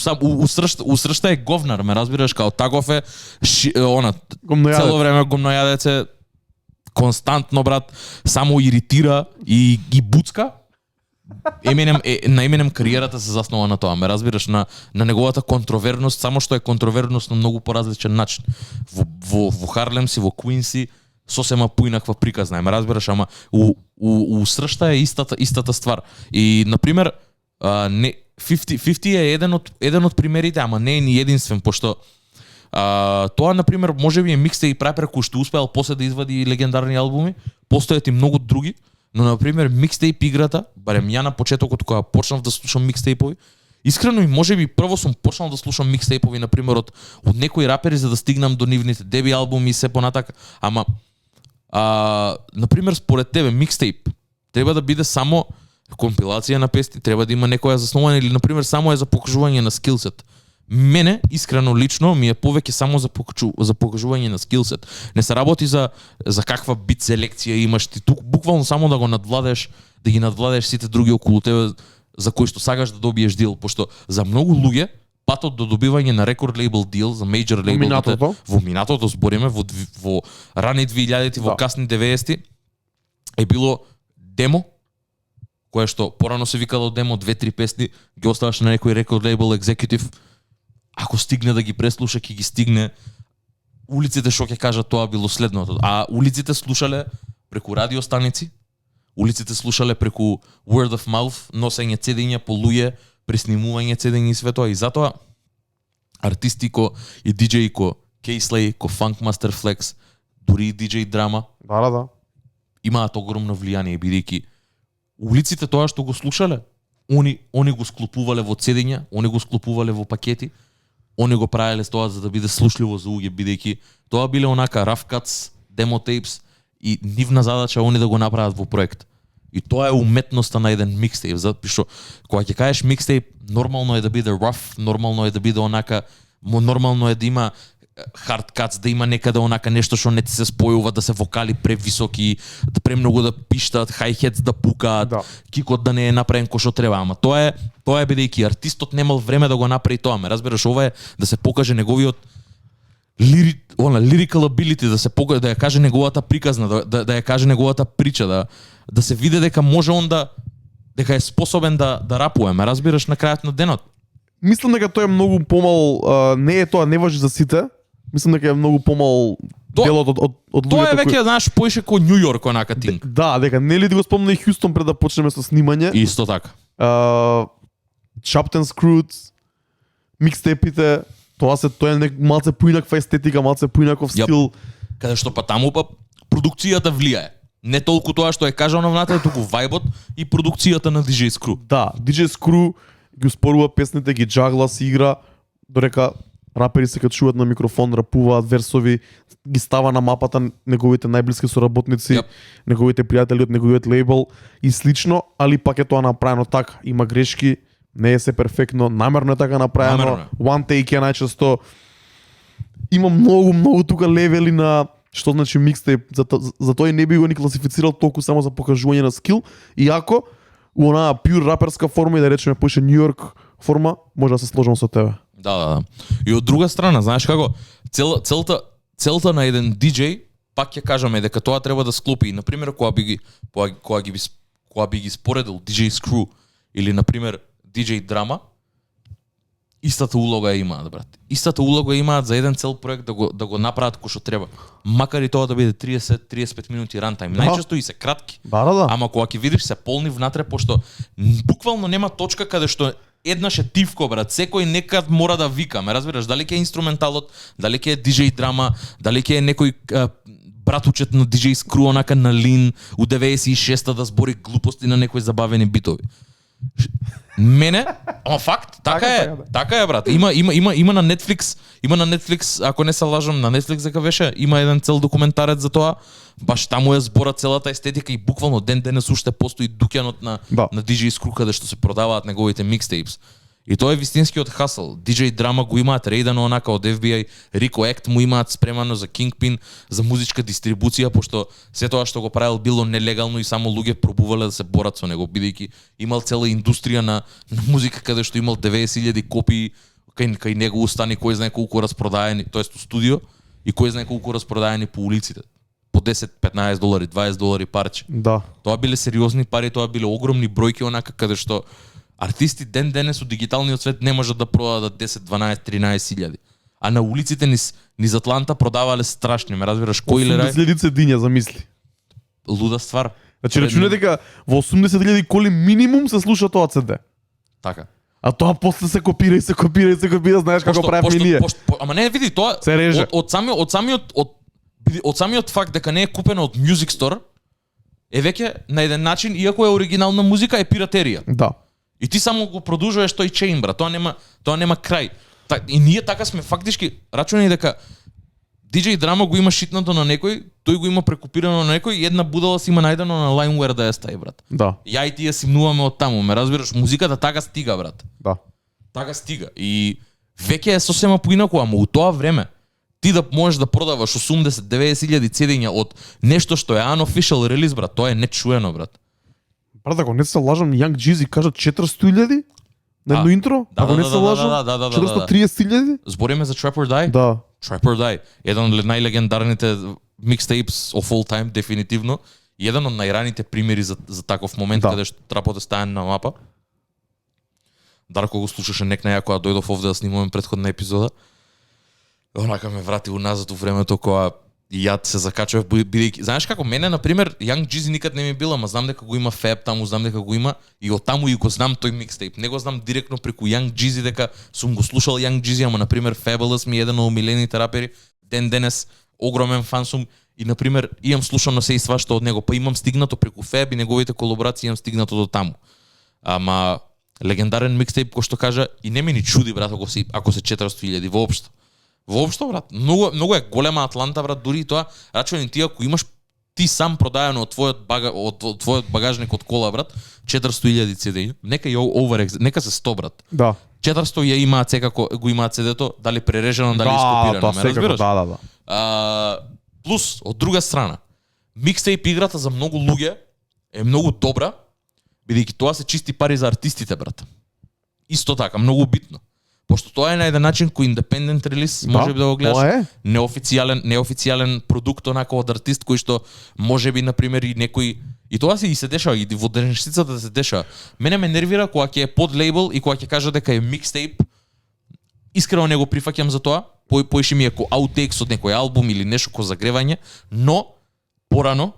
усршта е говнар, ме разбираш, као таков е цело време гомнојадец е константно, брат, само иритира и ги буцка. На Eminem кариерата се заснова на тоа, ме разбираш, на неговата контроверност, само што е контроверност на многу поразличен начин. Во Харлем си, во Куинси, сосема поинаква приказна, ме разбираш, ама у сршта е истата ствар. И на пример 50 е еден од примерите, ама не е ни единствен, пошто тоа на пример можеби е микстейп рапер кој што успеал после да извади легендарни албуми, постојат и многу други, но на пример микстейп играта, барем ја на почетокот кога почнав да слушам микстейпови, искрено и можеби прво сум почнал да слушам микстейпови на пример од некои рапери за да стигнам до нивните деби албуми и се понатака, ама на пример според тебе микстейп треба да биде само компилација на песни, треба да има некоја заснуване или на пример само е за покажување на скилсет. Мене искрено лично ми е повеќе само за покажување на скилсет. Не се работи за каква бит селекција имаш ти тук, буквално само да го надвладеш, да ги надвладеш сите други околу тебе за кои што сакаш да добиеш дил, пошто за многу луѓе патот до добивање на рекорд лейбл дил, за мејџор лейбл во минатото збориме, во рани 2000-ти, во касни 90-ти е било демо, кое што порано се викало демо, 2-3 песни, ги оставаш на некој рекорд лейбл екзекутив, ако стигне да ги преслуша, ќе ги стигне. Улиците што ќе кажат тоа било следното. А улиците слушале преку радиостаници, улиците слушале преку word of mouth, носење цедења по луѓе, преснимување цедења и све тоа. И затоа артисти ко и диџеи ко K-Slay, ко Funkmaster Flex, дури и DJ Drama, да, имаат огромно влијание, бидејќи улиците тоа што го слушале, они го склопувале во цедења, они го склопувале во пакети, они го правеле тоа за да биде слушливо за луѓе, бидејќи тоа биле онака rough cuts, demo tapes и нивна задача они да го направат во проект. И тоа е уметноста на еден микстейп, затоа што кога ќе кажеш микстейп, нормално е да биде rough, нормално е да биде онака, нормално е да има hard cuts, да има некаде онака нешто што не ти се спојува, да се вокали превисоки, да премногу да пиштат, hi-hats да пукаат, кикот да не е направен кој што треба, ама тоа е бидејќи артистот немал време да го направи тоа, ме разбираш, ова е да се покаже неговиот lyrical ability, да се покаже, да ја каже неговата приказна, да ја каже неговата прича, да се види дека може он дека е способен да рапува, ме разбираш, на крајот на денот. Мислам дека тоа е многу помал, не е тоа, не важи за сите. Мислам дека е многу помал делот од луѓето. Тоа е веќе, знаеш, поише ко Нью Йорк онака тинг. Да, дека нели го спомна и Хјустон пред да почнеме со снимање. Исто така. Chopped and Screwed, микстейпите, тоа е малце поинаква естетика, малце поинаков стил. Каде што па таму па продукцијата влијае. Не толку тоа што е кажано внатре, туку вајбот и продукцијата на DJ Screw. Да, DJ Screw ги успорува песните, ги джагла, си игра, дорека рапери се качуваат на микрофон, рапуваат версови, ги става на мапата неговите најблиски соработници, неговите пријатели од неговиот лейбл и слично, али пак е тоа направено така, има грешки, не е се перфектно, намерно е така направено, one take е најчесто. Има многу тука левели на што значи микстейп, затоа и не би го ни класифицирал толку само за покажување на скил, иако у онаа пюр раперска форма и да речеме поише Нью Йорк форма, може да се сложам со тебе. Да. И од друга страна, знаеш како, целта на еден диџеј, пак ќе кажаме дека тоа треба да склопи. На пример, кога би ги споредил DJ Screw или на пример DJ Drama, истата улога имаат, брат. Истата улога имаат за еден цел проект да го направат кој што треба. Макар и тоа да биде 30-35 минути рантайм. Да. Најчесто и се кратки. Да. Ама кога ќе видиш се полни внатре, пошто буквално нема точка каде што еднаш е тивко, брат. Секој некад мора да вика. Ме разбираш, дали ќе е инструменталот, дали ќе е DJ Drama, дали ќе е некој братучет на DJ Screw онака на Лин у 96-та да збори глупости на некои забавени битови. Мене, ама факт, така е брат. Има на Netflix, ако не се лажам, на Netflix дека беше, има еден цел документарец за тоа. Баш таму е збора целата естетика и буквално ден денес уште постои дуќанот на DJ Screw каде што се продаваат неговите микстейпс. И тоа е вистинскиот хасл. DJ Drama го имаат рейдано онака од FBI, Rico Act му имаат спремано за Kingpin, за музичка дистрибуција, пошто се тоа што го правил било нелегално и само луѓе пробувале да се борат со него, бидејќи имал цела индустрија на музика каде што имал 90.000 копии кај него устани кој знае колку распродаени, тоест у студио, и кој знае колку распродаени по улиците. По 10, 15 долари, 20 долари парче. Да. Тоа биле сериозни пари, тоа биле огромни бројки онака каде што артисти ден денес од дигиталниот свет не можат да продадат 10, 12, 13 илјади. А на улиците низ Атланта продавале страшни, ме разбираш, кој лерај? 80.000 диња, замисли. Луда ствар. Значи рачуне дека во 80.000 коли минимум се слуша тоа CD. Така. А тоа после се копира, знаеш како правиме ние. Ама не, види, тоа се реже. Од самиот факт дека не е купено од Music Store е веќе на еден начин, иако е оригинална музика, е пиратерија. Да. И ти само го продолжуваш тој чейн, брат. Тоа нема крај. И ние така сме фактички рачунени дека DJ Drama го има шитнато на некој, тој го има прекопирано на некој и една будала си има најдено на LimeWare да ја стави, брат. Да. Ја и ти ја симнуваме од таму, ме разбираш, музиката така стига, брат. Да. Така стига. И веќе е сосема поинаку, ама у тоа време ти да можеш да продаваш 80-90.000 CD-ња од нешто што е unofficial релиз, брат, тоа е нечуено, брат. Брат, ако не се лажам, Young Jeezy кажа 400.000 на едно интро? Ако не се лажам, 430.000? Збориме за Trap or Die? Да. Trap or Die. Еден од најлегендарните mixtapes of all time, дефинитивно. И еден од најраните примери за таков момент, каде што трапот е стаен на мапа. Дарко го слушаше некнаја кога дојдов овде да снимуваме претходна епизода. Онака ме врати уназад у времето кога и ја се закачав, бидејќи знаеш како мене на пример Young Jeezy никад не ми бил, ама знам дека го има Fab таму, знам дека го има и од таму и го знам тој микстейп. Не го знам директно преку Young Jeezy дека сум го слушал Young Jeezy, ама на пример Fabulous ми е еден од омилените рапери. Ден денес огромен фан сум и на пример имам слушано се и свашто од него, па имам стигнато преку Fab и неговите колаборации, имам стигнато до таму. Ама легендарен микстейп кој што кажа и не ме ни чуди брат ако се 400.000 воопшто. Воопшто, брат, многу е голема Атланта, брат, дури и тоа, рачувани ти ако имаш ти сам продаено од твојот багажник од кола, брат, 400.000 CD, нека нека се 100, брат. Да. 400 ја имаат секако, го имаат CD-то, дали прережено, дали ископирано, ме разбираш? Да. Плюс, од друга страна, микстейп играта за многу луѓе е многу добра, бидејќи тоа се чисти пари за артистите, брат. Исто така, многу битно. Пошто тоа е на еден начин кој индепендент релиз, може би да го гледаш, неофицијален продукт онака од артист кој што може би на пример и некој и тоа се и се дешава и во денешницата да се дешава. Мене ме нервира кога ќе е под лейбл и кога ќе кажа дека е микстейп. Искрено не го прифаќам за тоа. Поише ми е ко аутейкс од некој албум или нешто ко загревање, но порано,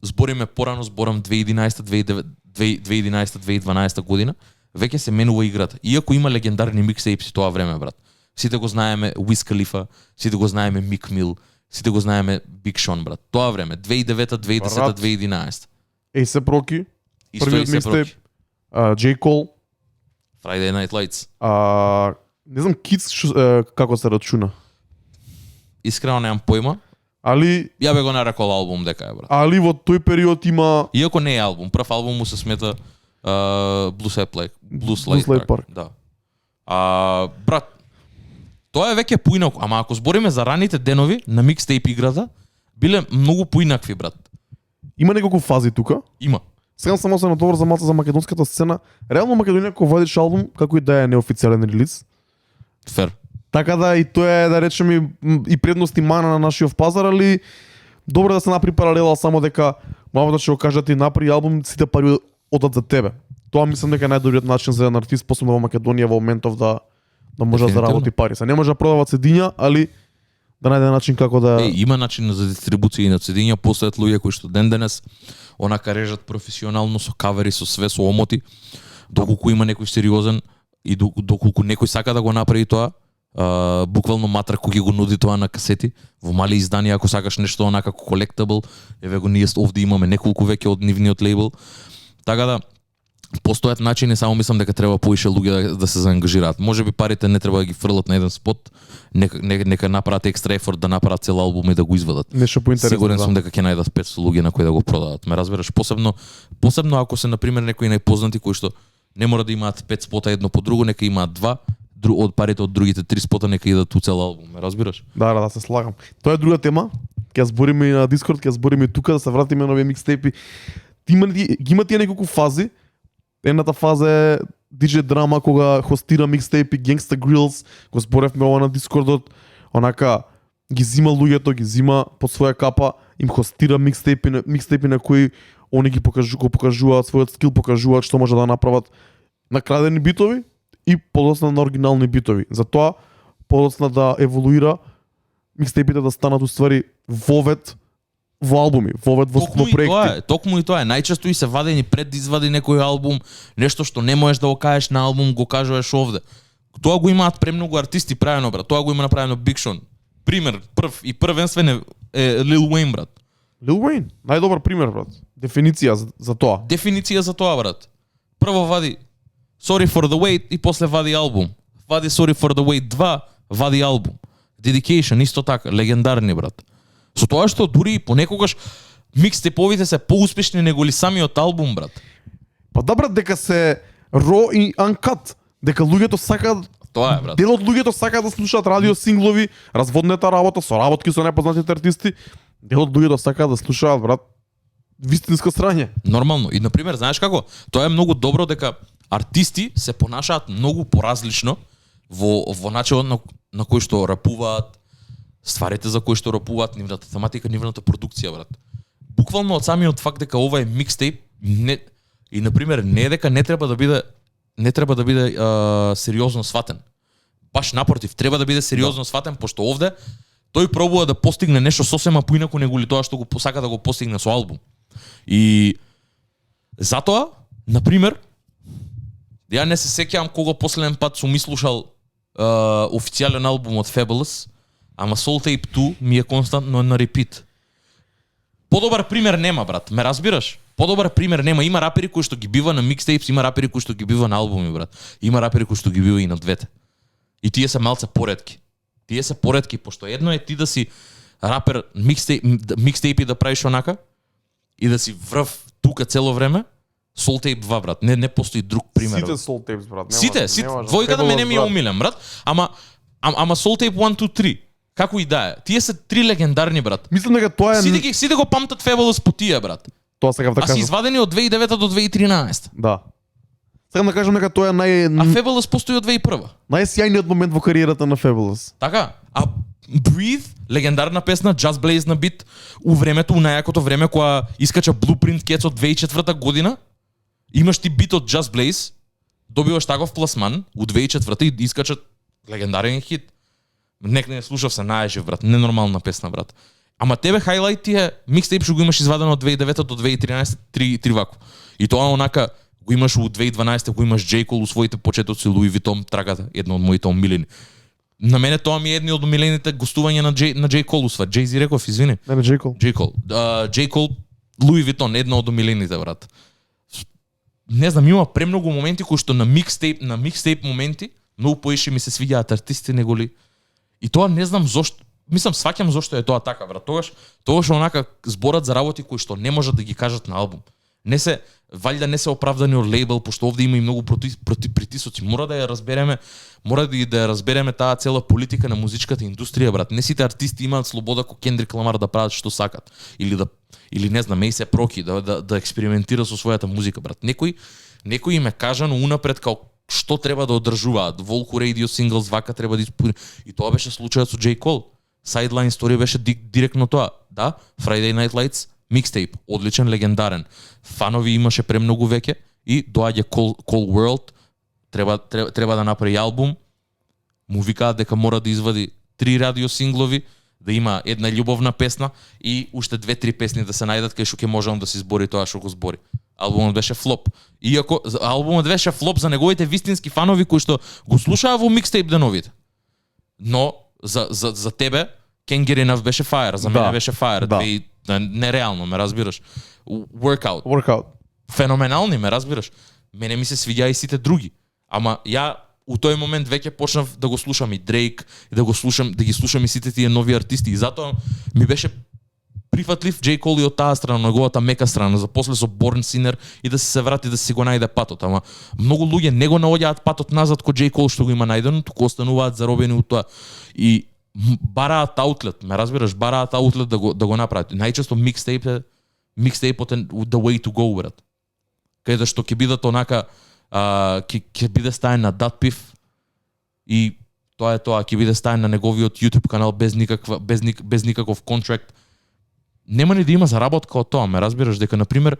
зборам 2011-2012 година, веќе се менува играта. Иако има легендарни микстейпси тоа време, брат. Сите го знаеме Wiz Khalifa, сите го знаеме Meek Mill, сите го знаеме Big Sean, брат. Тоа време, 2009, 2010, 2011. A$AP Rocky, Исто првиот A$AP микстейп, Rocky. J. Cole, Friday Night Lights. не знам Kids како се рачуна. Искрено немам појма. Али Ја бе го нарекол албум дека е, брат. али во тој период има Иако не е албум, прв албум му се смета Blues Light Park. Да. Брат, тоа е веќе поинако, ама ако збориме за раните денови на микстейп играта, биле многу поинакви, брат. има неколку фази тука. Има. Сега само се натовар за малку за македонската сцена. Реално Македонија кога вадиш албум, како и да е неофицијален релиз. Фер. Така да и тоа е да речеме и предност и мана на нашиот пазар, али добро да се направи паралела само дека мамата ќе го каже ти направи албум, сите пари одат за тебе. Тоа мислам дека е најдобриот начин за еден артист посебно во Македонија во моментов да може да заработи пари. Се не може да продава цедиња, али да најде начин како да Има начин за дистрибуција на цедиња, постојат луѓе кои што ден денес онака режат професионално со кавери, со све, со омоти. Доколку има некој сериозен и доколку некој сака да го направи тоа, буквално матра кој ги го нуди тоа на касети во мали изданија, ако сакаш нешто онака колектабл, еве го ние овде имаме неколку веќе од нивниот лейбл. Така да постојат начини, само мислам дека треба поише луѓе да се заангажираат. Можеби парите не треба да ги фрлат на еден спот, нека направат екстра ефорт да направат цел албум и да го извадат. нешто поинтересно. Сигурен сум дека ќе најдат 500 луѓе на кои да го продадат. Ме разбираш? Посебно ако се на пример некои најпознати кои што не мора да имаат 5 спота едно по друго, нека имаат 2, од парите од другите 3 спота нека идат у цел албум. Ме разбираш? Да, се слагам. Тоа е друга тема. Ќе збориме и на Discord, ќе збориме и тука, да се вратиме на овие микстейпи. Ги има тие неколку фази. Едната фаза е DJ Drama кога хостира микстейпи Gangsta Grills, го зборевме ова на Дискордот, онака ги зима луѓето, ги зима под своја капа, им хостира микстейпи на кои они ги покажуваат својот скил, покажуваат што може да направат на крадени битови и подоцна на оригинални битови. Затоа подоцна да еволуира микстейпите да станат уствари вовет во албуми, вовет во проекти. Токму и тоа е. Најчесто и се вадени пред да извади некој албум, нешто што не можеш да го кажеш на албум, го кажуваш овде. Тоа го имаат премногу артисти правено, брат. Тоа го има направено Big Sean. Пример, прв и првенствен е Lil Wayne, брат. Lil Wayne, најдобар пример, брат. Дефиниција за тоа. Дефиниција за тоа, брат. Прво вади Sorry for the Wait и после вади албум. Вади Sorry for the Wait 2, вади албум. Dedication исто така, легендарни, брат. Со тоа што дури и понекогаш микстейповите се поуспешни него ли самиот албум, брат. Па да, брат, дека се raw и uncut, дека луѓето сакаат, тоа е, брат. Дел од луѓето сакаат да слушаат радио синглови, разводнета работа со работки со непознатите артисти. Дел од луѓето сакаат да слушаат, брат, вистинско срање. Нормално. И на пример, знаеш како? Тоа е многу добро дека артисти се понашаат многу поразлично во начинот на кој што рапуваат, стварите за кои што рапуваат, нивната тематика, нивната продукција, брат. Буквално од самиот факт дека ова е микстейп, и на пример не дека не треба да биде сериозно сватен. Баш напротив, треба да биде сериозно сватен, пошто овде тој пробува да постигне нешто сосема поинаку него ли тоа што го посака да го постигне со албум. И затоа, на пример, ја не се сеќавам кога последен пат сум слушал официјален албум од Fabulous, ама Soul Tape 2 ми е константно на репит. Подобар пример нема, брат. Ме разбираш? Подобар пример нема. Има рапери кои што ги бива на микстейпс, има рапери кои што ги бива на албуми, брат. Има рапери кои што ги бива и на двете. И тие се малце поретки. Тие се поретки, пошто едно е ти да си рапер микстейпи да правиш онака и да си врв тука цело време. Soul Tape 2, брат. Не постои друг пример. Сите Soul Tapes, брат. Сите. Двојката мене ми е умилен, брат. Ама Soul Tape 1, 2, 3. Како и да е. Тие се три легендарни, брат. Мислам дека тоа е Сите го памтат Fabulous по тие, брат. Тоа сакав да кажам. А си извадени од 2009 до 2013. Да. Сакам да кажам дека тоа е А Fabulous постои од 2001. најсјајниот момент во кариерата на Fabulous. Така. А Breathe, легендарна песна, Just Blaze на бит, у времето, у најакото време кога искача Blueprint Cats од 2004 година, имаш ти бит од Just Blaze, добиваш таков пласман у 2004 и искачат легендарен хит. Нек не слушав се најжив, брат, ненормална песна, брат. Ама тебе хајлайт ти е микстейп што го имаш извадено од 2009 до 2013 три вако. И тоа онака Го имаш у 2012 го имаш J. Cole у своите почетоци, Луи Витон трагата, едно од моите омилени. На мене тоа ми е едни од омилените гостувања на J. Cole усва. Jay-Z реков, извини. Не, J. Cole. J. Cole, Луи Витон, едно од омилените, брат. Не знам, има премногу моменти кои што на микстейп моменти многу поише ми се свиѓаат артисти него ли. И тоа не знам зошто. Мислам, сваќам зошто е тоа така, брат. Тогаш онака зборат за работи кои што не можат да ги кажат на албум. Валјда не се оправдани од лейбл, пошто овде има и многу притисоци. Мора да ја разбереме таа цела политика на музичката индустрија, брат. Не сите артисти имаат слобода ко Кендрик Ламар да прават што сакат. Или не знам, A$AP Rocky да експериментира со својата музика, брат. Некој им е кажано унапред као што треба да одржуваат. Волку Radio Singles вака треба да исполни. И тоа беше случајот со J. Cole. Sideline Story беше директно тоа. Да, Friday Night Lights, микстейп, одличен, легендарен. Фанови имаше премногу веќе и доаѓа Cold World, треба да направи албум. Му викаат дека мора да извади 3 радио синглови, да има една љубовна песна и уште 2-3 песни да се најдат кај што ќе можам да се избори тоа што го збори. Албумот беше флоп. Иако албумот беше флоп за неговите вистински фанови кои што го слушаа во микстейп деновите. Но за тебе Can't Get Enough беше fire, за мене беше fire. Да. Нереално, ме разбираш. Workout. Феноменални, ме разбираш. Мене ми се свиѓа и сите други. Ама ја у тој момент веќе почнав да го слушам и Дрейк, и да ги слушам и сите тие нови артисти. И затоа ми беше прифатлив J. Cole и од таа страна, неговата мека страна, за после со Born Sinner и да се врати да си го најде патот. Ама многу луѓе не го наоѓаат патот назад ко J. Cole што го има најдено, туку остануваат заробени од тоа. И бараат аутлет, ме разбираш, бараат аутлет да го направат. Најчесто микстейпот е the way to go, брат. Каде што ќе бидат онака ќе биде стаен на DatPiff и тоа е тоа, ќе биде стаен на неговиот YouTube канал без никаков контракт. Нема ни да има заработка од тоа, ме разбираш, дека на пример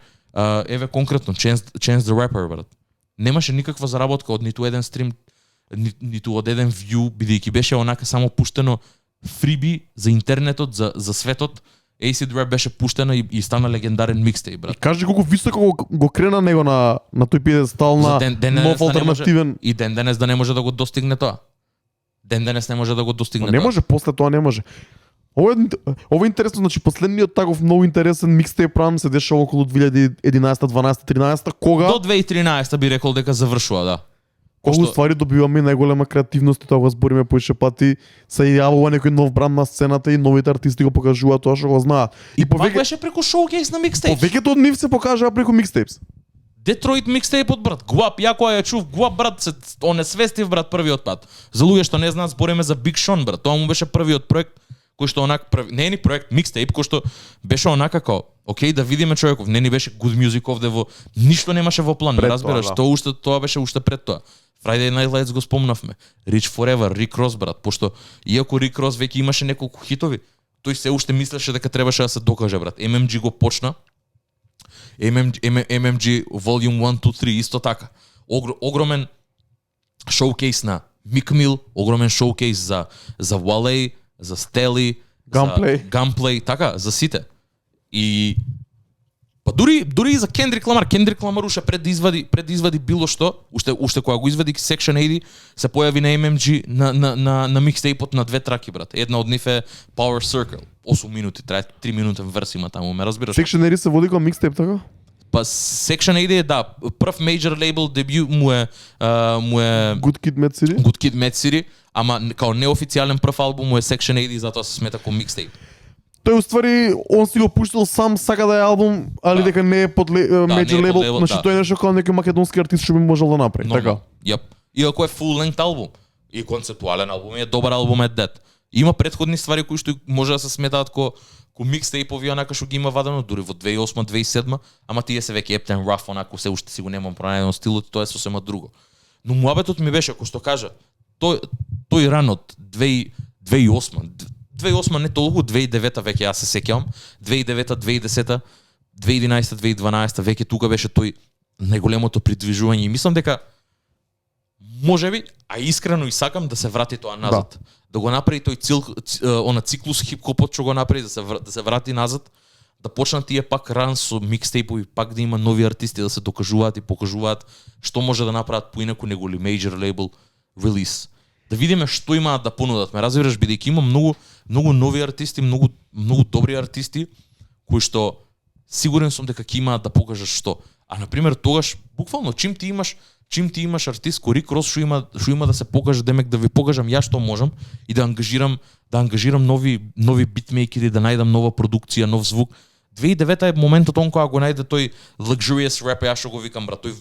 еве конкретно Chance the Rapper, брат. Немаше никаква заработка од ниту еден стрим, ниту од еден view, бидејќи беше онака само пуштено фриби за интернетот, за светот. Acid Rap беше пуштена и стана легендарен микстейп, брат. И кажи колку високо го крена него на тој пиедестал на нов алтернативен. И ден денес да не може да го достигне тоа. Ден денес не може да го достигне тоа. Не може, после тоа не може. Ова е интересно, значи последниот таков многу интересен микстейп ран се дешава околу 2011, 12, 13, кога до 2013 би рекол дека завршува, да. Кога ствари добиваме најголема креативност и тоа го збориме поише пати, се јавува некој нов бранд на сцената и новите артисти го покажуваат тоа што го знаат. И пак беше преку шоукейс на микстейпс. Повеќето од нив се покажаа преку микстейпс. Детройт микстейпот, брат, Гуап, ја која ја чув, Гуап, брат, се онесвестив, брат, првиот пат. За луѓе што не знаат, збориме за Big Sean, брат, тоа му беше првиот проект кој што не е ни проект, микстейп, кој што беше онака како, окей, да видиме човеков, не ни беше good music овде во, ништо немаше во план, разбираш, тоа беше уште пред тоа. Friday Night Lights го спомнавме, Rich Forever, Rick Ross, брат, пошто иако Rick Ross веќе имаше неколку хитови, тој се уште мислеше дека требаше да се докаже, брат. MMG го почна, MMG Volume 1, 2, 3, исто така. Огромен шоукейс на Meek Mill, огромен шоукейс за Wale, за Стели, Gunplay, така, за сите. И па дури и за Кендрик Ламар уште пред да извади било што, уште кога го извади Section 80, се појави на MMG на микстейпот на 2 траки, брат. Една од нив е Power Circle, 8 минути, трае 3 минутен верс има таму, ме разбираш? Section 80 се води како микстейп, така? Па Section 80 е, да, прв major label дебют му е Good Kid, Mad City, ама као неофицијален прв албум му е Section 80, затоа се смета како микстейп. Тој уствари, он си го пуштил сам, сака да е албум, али дека не е под major label, значи тој е нешто како некој македонски артист што би можел да направи, така? Јап. Иако е full length албум и концептуален албум, е добар албум е дет. Има претходни ствари кои што може да се сметаат ко микстейпови, онака што ги има вадено дури во 2008-2007, ама тие се веќе Epton Rough, онака се уште си го немам пронајдено стилот, тоа е сосема друго. Но муабетот ми беше, кој што кажа, тој ранот 2008 не толку, 2009 веќе јас се сеќавам, 2009, 2010, 2011, 2012 веќе тука беше тој најголемото придвижување и мислам дека можеби, а искрено и сакам да се врати тоа назад. Да го направи тој циклус хип-хопот што го направи, да се врати назад, да почнат тие пак ран со микстейпови, пак да има нови артисти да се докажуваат и покажуваат што може да направат поинаку него ли major label release. Да видиме што имаат да понудат. Ме разбираш, бидејќи има многу нови артисти, многу добри артисти кои што сигурен сум дека ќе имаат да покажат што. А на пример тогаш буквално чим ти имаш артист кој Рик Рос што има да се покаже, демек да ви покажам ја што можам и да ангажирам нови битмейкери, да најдам нова продукција, нов звук. 2009 е моментот он кога го најде тој luxurious rap, ја што го викам брат, тој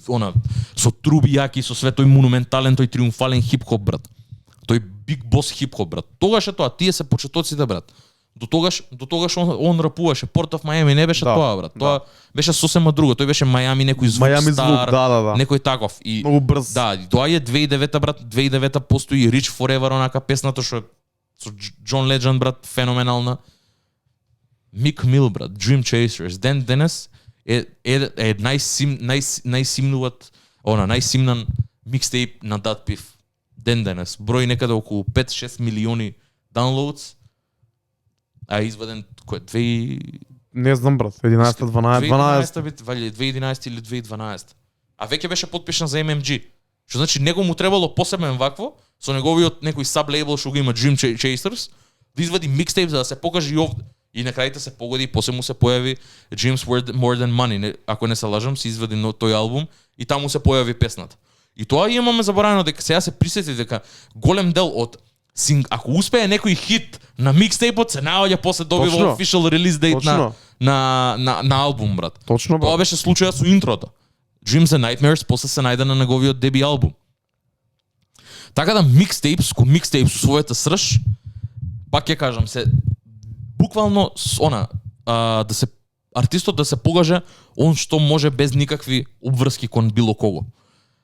со труби јаки, со све тој монументален, тој триумфален хип-хоп брат. Тој big boss хип-хоп брат. Тогаш е тоа, тие се почетоците брат. До тогаш он рапуваше, Port of Miami не беше тоа брат. Тоа беше сосема друго, тој беше Miami некој звук Miami стар, звук, некој таков и многу брз. Да, тоа е 2009 брат, 2009 постои Rich Forever онака песната што со John Legend брат, феноменална. Meek Mill брат, Dream Chasers, денес е најсимнан микстейп на Dat Piff. Денес број некаде околу 5-6 милиони downloads. А изваден кој Не знам брат, 11, 12. 2011 или 2012. А веќе беше потпишан за MMG. Што значи него му требало посебен вакво со неговиот некој саб-лейбл што го има Dream Chasers, да извади микстейп за да се покаже и овде. И на крајте се погоди и после му се појави Dreams More Than Money. Ако не се лажам, се извади тој албум и таму се појави песната. И тоа имаме заборавено дека сега се присети дека голем дел од ако успее некој хит на микстейпот, се наоѓа после добива official release date на албум брат. Точно брат. Тоа беше случајот со интрото. Dreams and Nightmares после се најде на неговиот деби албум. Така да микстейп со својата срж, пак ќе кажам се буквално да се артистот да се покаже он што може без никакви обврски кон било кого.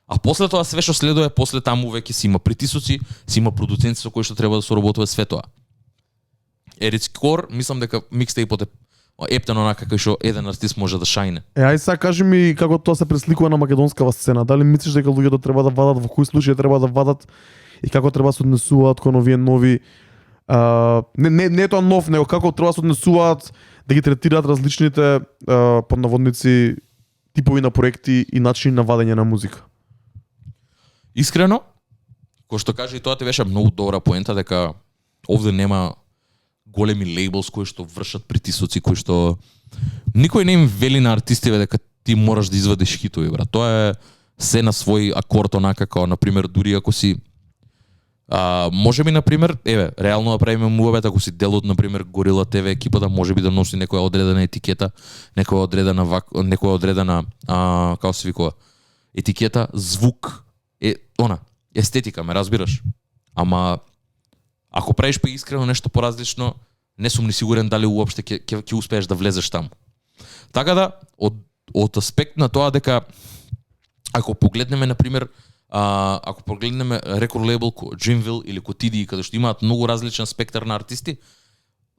А после тоа све што следува, после таму веќе си има притисоци, си има продуценти со кои што треба да соработува све тоа. Ерицки Кор, мислам дека микстейпот е ептен онака како што еден артист може да шајне. Ај сега кажи ми како тоа се пресликува на македонскава сцена. Дали мислиш дека луѓето треба да вадат, во кои случаи треба да вадат и како треба да се однесуваат кон овие нови не тоа нов, него како треба да се однесуваат, да ги третираат различните под наводници типови на проекти и начини на вадење на музика? Искрено, кој што каже и тоа ти беше многу добра поента дека овде нема големи лейблс кои што вршат притисоци, кои што никој не им вели на артистиве дека ти мораш да извадиш хитови брат. Тоа е се на свој акорд онака како на пример дури ако си можеби на пример, реално да правиме муабет ако си дел од на пример Горила ТВ екипата, можеби да носи некоја одредена етикета, некоја одредена како се викува етикета, звук, естетика, ме разбираш. Ама ако правиш па искрено нешто поразлично, не сум ни сигурен дали уопште ќе успееш да влезеш таму. Така да од аспект на тоа дека ако погледнеме на пример рекорд лейбл ко Dreamville или ко TDE каде што имаат многу различен спектар на артисти,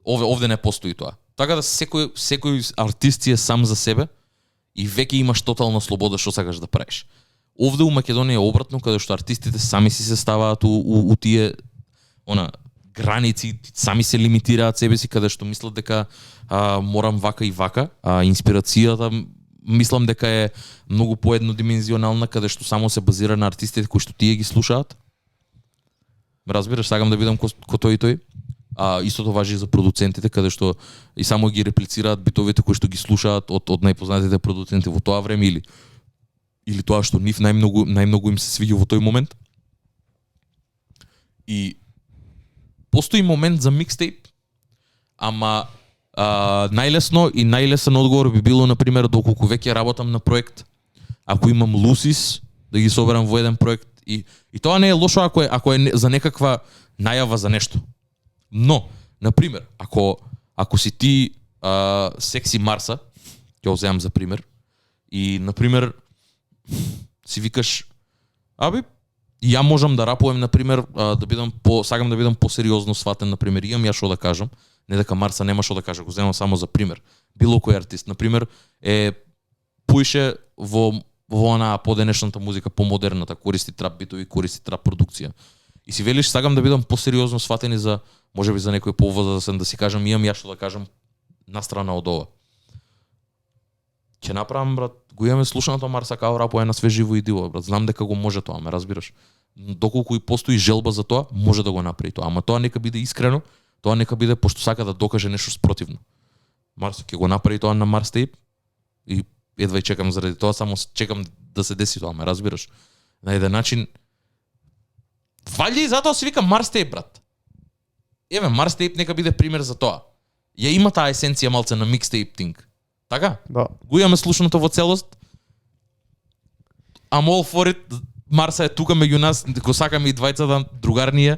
овде не постои тоа. Така да секој артист е сам за себе и веќе имаш тотална слобода што сакаш да правиш. Овде у Македонија е обратно, каде што артистите сами си се ставаат у тие граници, сами се лимитираат себе си, каде што мислат дека морам вака и вака, инспирацијата мислам дека е многу поеднодимензионална, каде што само се базира на артистите кои што тие ги слушаат. Разбираш, сакам да видам ко тој и тој. Истото важи за продуцентите, каде што и само ги реплицираат битовите кои што ги слушаат од најпознатите продуценти во тоа време или тоа што нив најмногу им се свиѓа во тој момент. И постои момент за микстейп, ама најлесен одговор би било на пример доколку веќе работам на проект, ако имам Лусис да ги соберам во еден проект и тоа не е лошо ако е за некаква најава за нешто. Но, на пример, ако си ти Секси Марса, ќе го земам за пример, и на пример си викаш и ја можам да рапувам на пример сакам да бидам посериозно сватен на пример, имам ја што да кажам, не дека Марса нема што да каже, го земам само за пример. Било кој артист на пример поише во онаа поденешната музика, помодерната, користи трап битови, користи трап продукција. И си велиш сакам да бидам посериозно сватен и за можеби за некој повозрасен да си кажам имам ја што да кажам настрана од ова. ќе направам, брат, го имаме слушнато Марса као рапува на све живо и диво, брат. Знам дека го може тоа, ме разбираш. Доколку и постои желба за тоа, може да го направи тоа. Ама тоа нека биде искрено, тоа нека биде пошто сака да докаже нешто спротивно. Марс ќе го направи тоа на Марс Tape и едва и чекам заради тоа, само чекам да се деси тоа, ме разбираш. На еден начин вали и затоа се вика Марс Tape, брат. Еве, Марс Tape нека биде пример за тоа. Ја има таа есенција малце на mixtape thing. Така? Да. Го имаме слушното во целост. I'm all for it. Марса е тука меѓу нас, го сакаме и двајцата другарнија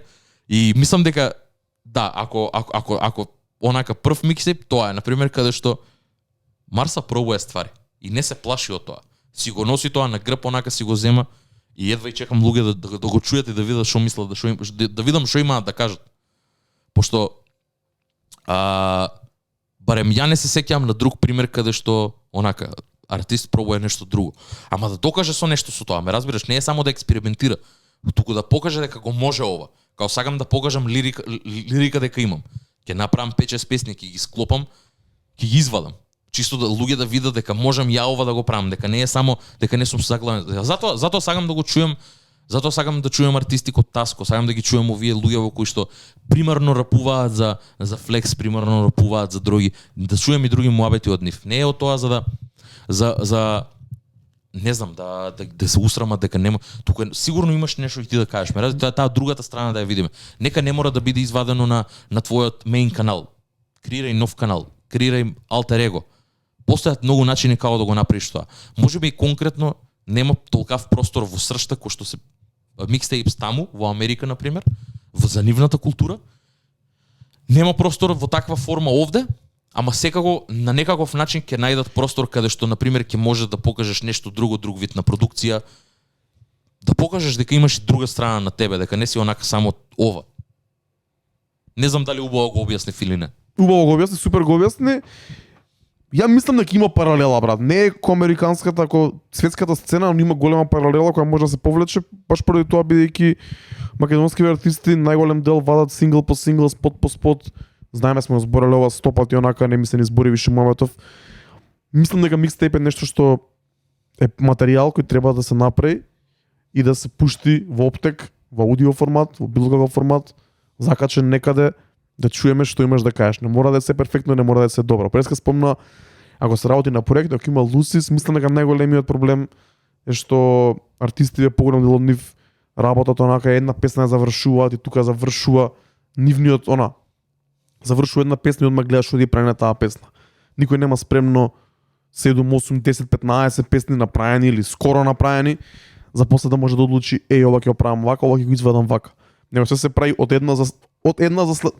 и мислам дека да, ако онака прв миксейп, тоа е на пример каде што Марса пробува ствари и не се плаши од тоа. Си го носи тоа на грб, онака си го зема и едва и чекам луѓе да го чујат и да видат што мислат, да видам што имаат да кажат. Пошто барем ја не се сеќавам на друг пример каде што онака артист пробува нешто друго. Ама да докаже со нешто со тоа, ме разбираш, не е само да експериментира, туку да покаже дека го може ова. Као сакам да покажам лирика дека имам. Ќе направам 5-6 песни, ќе ги склопам, ќе ги извадам. Чисто да луѓе да видат дека можам ја ова да го правам, дека не е само дека не сум заглавен. Затоа сакам да го чујам. Затоа сакам да чујам артисти како Таско, сакам да ги чујам овие луѓе во кои што примерно рапуваат за флекс, примерно рапуваат за други, да чујам и други муабети од нив. Не е од тоа за не знам, да се усрамат дека нема. Тука сигурно имаш нешто и ти да кажеш. Таа другата страна да ја видиме. Нека не мора да биде извадено на твојот меин канал. Креирај нов канал, креирај алтер его. Постојат многу начини како да го направиш тоа. Можеби и конкретно нема толкав простор во сршта кој што се микстейпс таму во Америка на пример, во занивната култура. Нема простор во таква форма овде, ама секако на некаков начин ќе најдат простор каде што на пример ќе можеш да покажеш нешто друго, друг вид на продукција, да покажеш дека имаш и друга страна на тебе, дека не си онака само ова. Не знам дали убаво го објасни или не. Убаво го објасни, супер го објасни. Ја мислам дека има паралела, брат. Не е ко американската, ако светската сцена, но има голема паралела која може да се повлече, баш поради тоа бидејќи македонски артисти најголем дел вадат сингл по сингл, спот по спот. Знаеме сме збореле ова 100 пати, онака не ми се ни збори више мометов. Мислам дека микстейп е нешто што е материјал кој треба да се направи и да се пушти во оптек, во аудио формат, во било каков формат, закачен некаде, да чуеме што имаш да кажеш. Не мора да се перфектно, не мора да се добро. Преска спомна, ако се работи на проект, ако има Лусис, мислам дека најголемиот проблем е што артистите поголем дел од нив работат онака една песна ја завршуваат и тука завршува нивниот завршува една песна и одма гледаш што ја прави на таа песна. Никој нема спремно 7, 8, 10, 15 песни направени или скоро направени за после да може да одлучи ова ќе го правам вака, ова ќе го извадам вака. Него се прави од една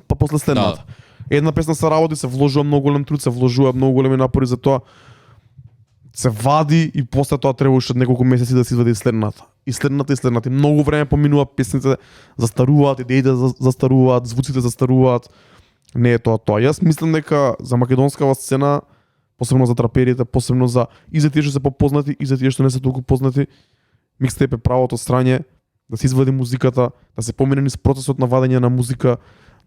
па после следната. Да. Една песна се работи, се вложува многу голем труд, се вложува многу големи напори за тоа. Се вади и после тоа треба уште неколку месеци да се извади следната. И следната. Многу време поминува, песните застаруваат, идеите застаруваат, звуците застаруваат. Не е тоа. Јас мислам дека за македонскава сцена, посебно за траперите, посебно и за тие што се попознати, и за тие што не се толку познати, микстейп е правото страње да се извади музиката, да се помине низ процесот на вадење на музика,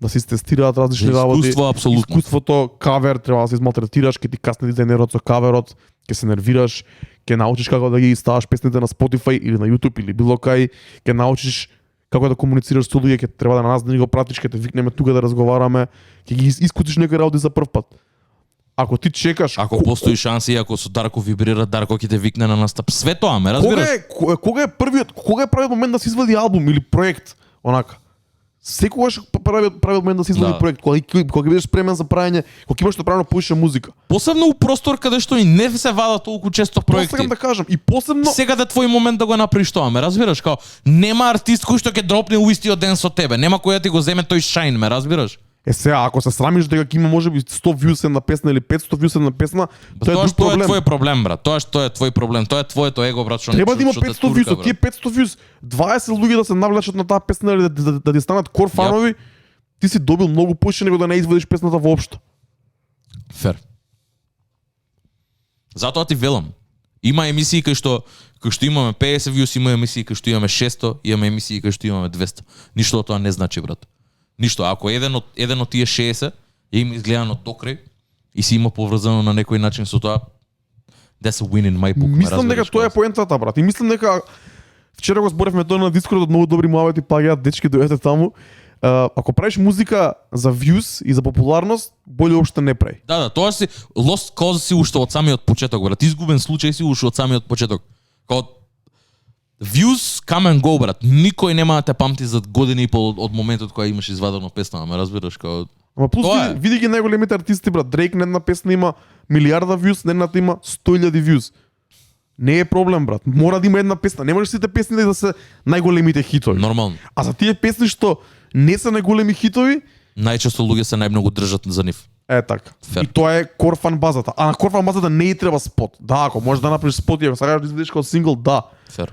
да се тестираат различни работи. Искуството, кавер, треба да се измалтретираш, ќе ти касне дизајнерот со каверот, ќе се нервираш, ќе научиш како да ги ставаш песните на Spotify или на YouTube или било кај, ќе научиш како да комуницираш со луѓе, ќе треба да нас да ни го пратиш, ќе те викнеме тука да разговараме, ќе ги искутиш некои работи за прв пат. Ако ти чекаш, ако постои шанси, ако со Дарко вибрира, Дарко ќе те викне на настап. Све тоа, ме разбираш? Кога е правиот момент да се извади албум или проект, онака? Секогаш правиот момент да се извади проект, кога бидеш спремен за правење, кога имаш направено повише музика. Посебно у простор каде што и не се вада толку често проекти. Сакам да кажам, и посебно сега да твој момент да го направиш тоа, ме разбираш? Као нема артист кој што ќе дропне у истиот ден со тебе, нема кој да ти го земе тој шајн, ме разбираш? Сега, ако се срамиш дека ќе има можеби 100 вјуси на песна или 500 вјуси на песна, тоа е друг проблем. Тоа е твој проблем, брат. Тоа што е твој проблем. Тоа е твоето его, брат, што треба да има 500 вјуси, тие 500 вјуси, 20 луѓе да се навлечат на таа песна или да ти станат кор фанови, ти си добил многу повеќе него да не извадиш песната воопшто. Фер. Затоа ти велам. Има емисии кај што имаме 50 вјуси, има емисии кај што имаме 600, имаме емисии кај што имаме 200. Ништо од тоа не значи, брат. Ништо, ако еден од тие 60 е им изгледано до крај и си има поврзано на некој начин со тоа, That's a win in my book. Мислам дека тоа е поентата, брат. И мислам дека вчера го зборевме тоа на Discord, многу добри муабети паѓаат, дечки дојдете таму. Ако правиш музика за views и за популарност, боле уопште не прави. Да, тоа си lost cause си уште од самиот почеток, брат. Изгубен случај си уште од самиот почеток. Као views come and go, брат. Никој нема да те памти за години и пол од моментот кога имаш извадено песна, ме разбираш, као Ама плюс види ги најголемите артисти, брат. Дрейк на една песна има милиарда views, на едната има 100,000 views. Не е проблем, брат. Мора да има една песна. Не можеш сите песни да се најголемите хитови. Нормално. А за тие песни што не се најголеми хитови, најчесто луѓе се најмногу држат за нив. Е така. Fair. И тоа е core fan базата. А на core fan базата не и треба спот. Да, ако можеш да направиш спот и ако сакаш да изведеш како сингл, да. Фер.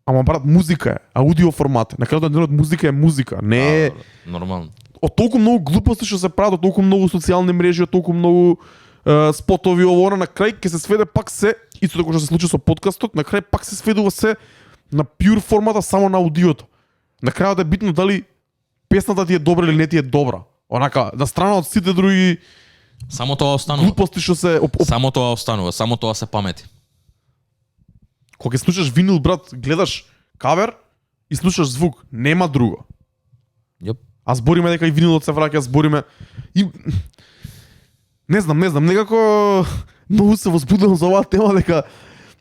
Ама брат, музика е, аудио формат. На крајот на денот музика е музика, не е нормално. од толку многу глупости што се прават, од толку многу социјални мрежи, од толку многу спотови ово, на крај ќе се сведе пак се, исто како што се случи со подкастот, на крај пак се сведува се на pure формата само на аудиото. На крајот е битно дали песната ти е добра или не ти е добра. Онака, на страна од сите други само тоа останува. Глупости што се само тоа останува, само тоа се памети. Кога ќе слушаш винил, брат, гледаш кавер и слушаш звук, нема друго. Јеп. А збориме дека и винилот се враќа, збориме и не знам, некако многу се возбудувам за оваа тема дека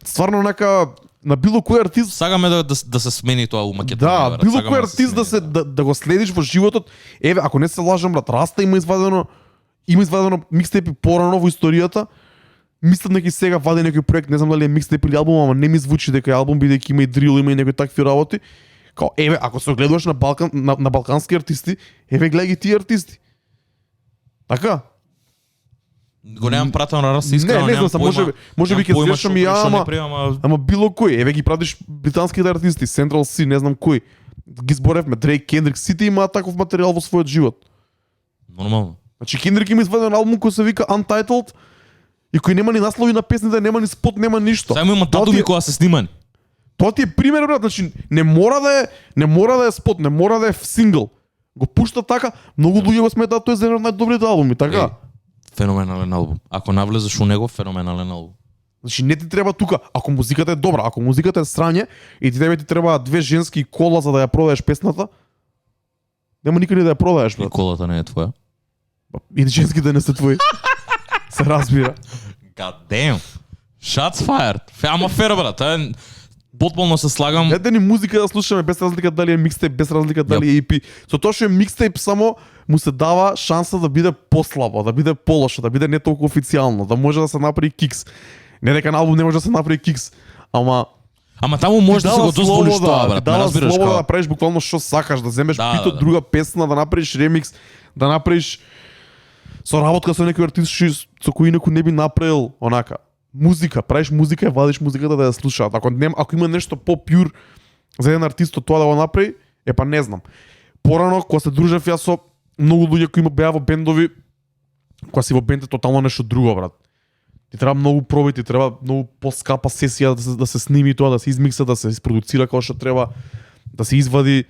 стварно онака на било кој артист сакаме да се смени тоа у Македонија. Да, било кој артист да го следиш во животот. Еве, ако не се лажам, брат, Раста има извадено микстейпи порано во историјата. Мислам дека и сега вади некој проект, не знам дали е микстейп или албум, ама не ми звучи дека е албум, бидејќи има и дрил, има и некои такви работи. Као, еве, ако се огледуваш на балкански артисти, еве гледај ги тие артисти. Така? Го немам пратено на Раста, искрено не знам, може би ќе слушам и ја, ама било кој, еве ги пратиш британските артисти, Central C, не знам кој. Ги зборевме, Дрейк, Кендрик, сите имаат таков материјал во својот живот. Нормално. Значи Кендрик има изваден албум кој се вика Untitled и кој нема ни наслови на песните, нема ни спот, нема ништо. Само има татуви кои се снимани. Тоа ти е пример, брат, значи не мора да е спот, не мора да е сингл. Го пушта така, многу луѓе го сметаат тој за еден од најдобрите албуми, така? Феноменален албум. Ако навлезеш у него, феноменален албум. Значи не ти треба тука, ако музиката е добра, ако музиката е срање и ти треба две женски кола за да ја продадеш песната, нема никаде да ја продадеш, брат. И колата не е твоја. И женските не се твои. Се разбира. God damn. Shots fired. Ама фер, брат. Потполно се слагам. Ете ни музика да слушаме без разлика дали е микстейп, без разлика дали е EP. Со тоа што е микстейп само му се дава шанса да биде послабо, да биде полошо, да биде не толку официјално, да може да се направи кикс. Не дека на албум не може да се направи кикс, ама таму може да се го дозволиш тоа, брат. Да, разбираш да направиш буквално што сакаш, да земеш бит од друга песна, да направиш ремикс, да направиш соработка со некој артист со кој инаку не би направил онака. Музика, правиш музика и вадиш музиката да ја слушаат. Ако има нешто по-пјур за еден артист од тоа да го направи, па не знам. Порано кога се дружев јас со многу луѓе кои беа во бендови, кога си во бенд е тотално нешто друго, брат. Ти треба многу проби, ти треба многу поскапа сесија да се сними тоа, да се измикса, да се isproducира како што треба, да се извади.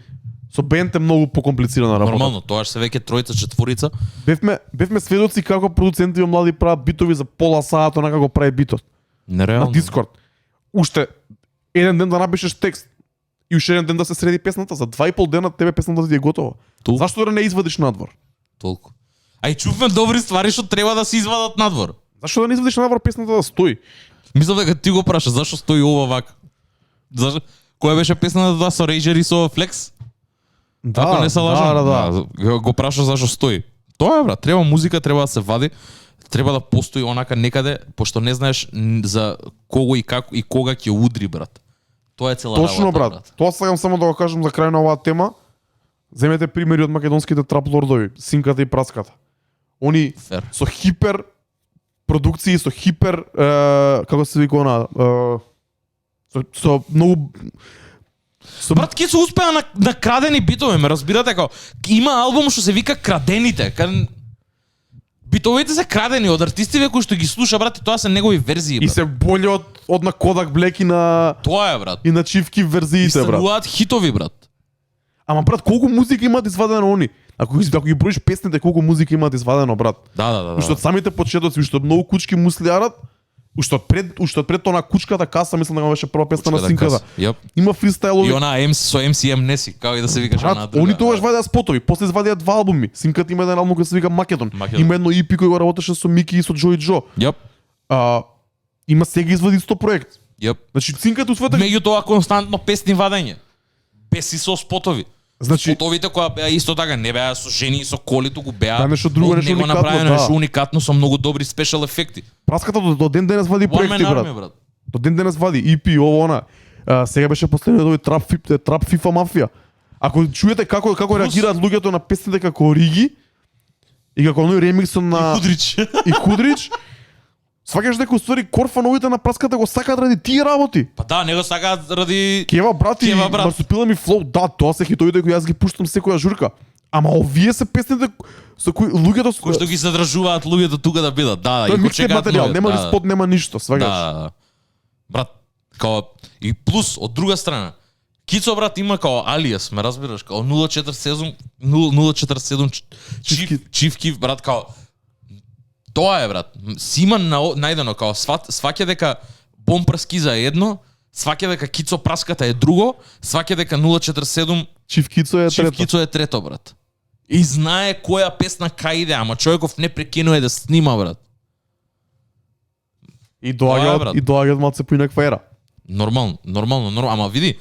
Со бенд е многу покомплицирана работа. Нормално, тоа се веќе тројца, четворица. Бевме сведоци како продуценти во млади прават битови за пола саат, онака го прави битот. Нереално. На Discord. Уште еден ден да напишеш текст и уште еден ден да се среди песната, за 2,5 дена тебе песната ти е готова. Зашто да не извадиш надвор? Толку. Ај чувме добри ствари што треба да се извадат надвор. Зашто да не извадиш надвор песната да стои? Мислам дека ти го праша, зашто стои ова вака? Зашто која беше песната да со Рейджер и со Флекс? Да, ако не се лажам, да. Го праша зашто стои. Тоа е, брат, треба музика, треба да се вади, треба да постои онака некаде, пошто не знаеш за кого и како и кога ќе удри, брат. Тоа е цела работа. Точно, брат. Тоа сакам само да го кажам за крај на оваа тема. Земете примери од македонските трап лордови, Синката и Праската. Они со хипер продукции, со хипер како се вика она, со многу брат, ке се успеа на крадени битови, ме разбирате како има албум што се вика Крадените. Битовите се крадени од артистиве кои што ги слуша, брат, и тоа се негови верзии, брат. И се боле од на Kodak Black и на тоа е, брат. И на Чивки верзиите, брат. И стануваат хитови, брат. Ама брат, колку музика имаат извадено они? Ако ги броиш песните, колку музика имаат извадено, брат. Да. Уште од самите почетоци, уште многу кучки муслиарат, Уште од пред тоа на кучката каса, мислам дека беше прва песна на Кучката Синката. каса, јап. Има фристайлови. И она со MCM Неси, како и да се викаш она друга. Они тогаш вадеа спотови, после извадија 2 албуми. Синката има еден албум кој се вика Македон. Има едно EP кој го работеше со Мики и со Джои Джо. Јап. Има сега извади исто проект. Јап. Значи Синката усвата. Меѓутоа константно песни вадење. Без и со спотови. Значи Спотовите која беа исто така не беа со жени и со коли, туку беа. Да, нешто друго, нешто уникатно, направено, да. нешто уникатно со многу добри спешал ефекти. Праската до ден денес вади One проекти, Man брат. Army, брат. До ден денес вади EP, ово она. Сега беше последниот овој трап FIFA мафија. Ако чуете како реагираат луѓето на песните како Риги и како оној ремиксот на Худрич. и Худрич, сваќаш дека уствари Корфановите на праската го сакаат ради тие работи. Па да, него сакаат ради Кева брати, Кева, брат. Марсупила ми флоу, да, тоа се хитовите кои јас ги пуштам секоја журка. Ама овие се песните со кои луѓето кои што ги задржуваат луѓето тука да бидат. Да, Тоа е и го микстейп чекаат материјал, луѓето, нема да, спот, нема ништо, сваќаш. Да. Брат, као и плюс од друга страна, Кицо брат има као алиас, ме разбираш, као 047 Чиф брат, као тоа е брат. Сима најдено као сваќа дека Бомпрскиза е едно, сваќа дека Кицо праската е друго, сваќа дека 047 Чиф Кицо е Чиф трето. Кицо е трето брат. И знае која песна кај иде, ама човеков не прекинува да снима брат. И Тоа е, доаѓаат брат. и доаѓаат малце по инаква ера. Нормално, ама види,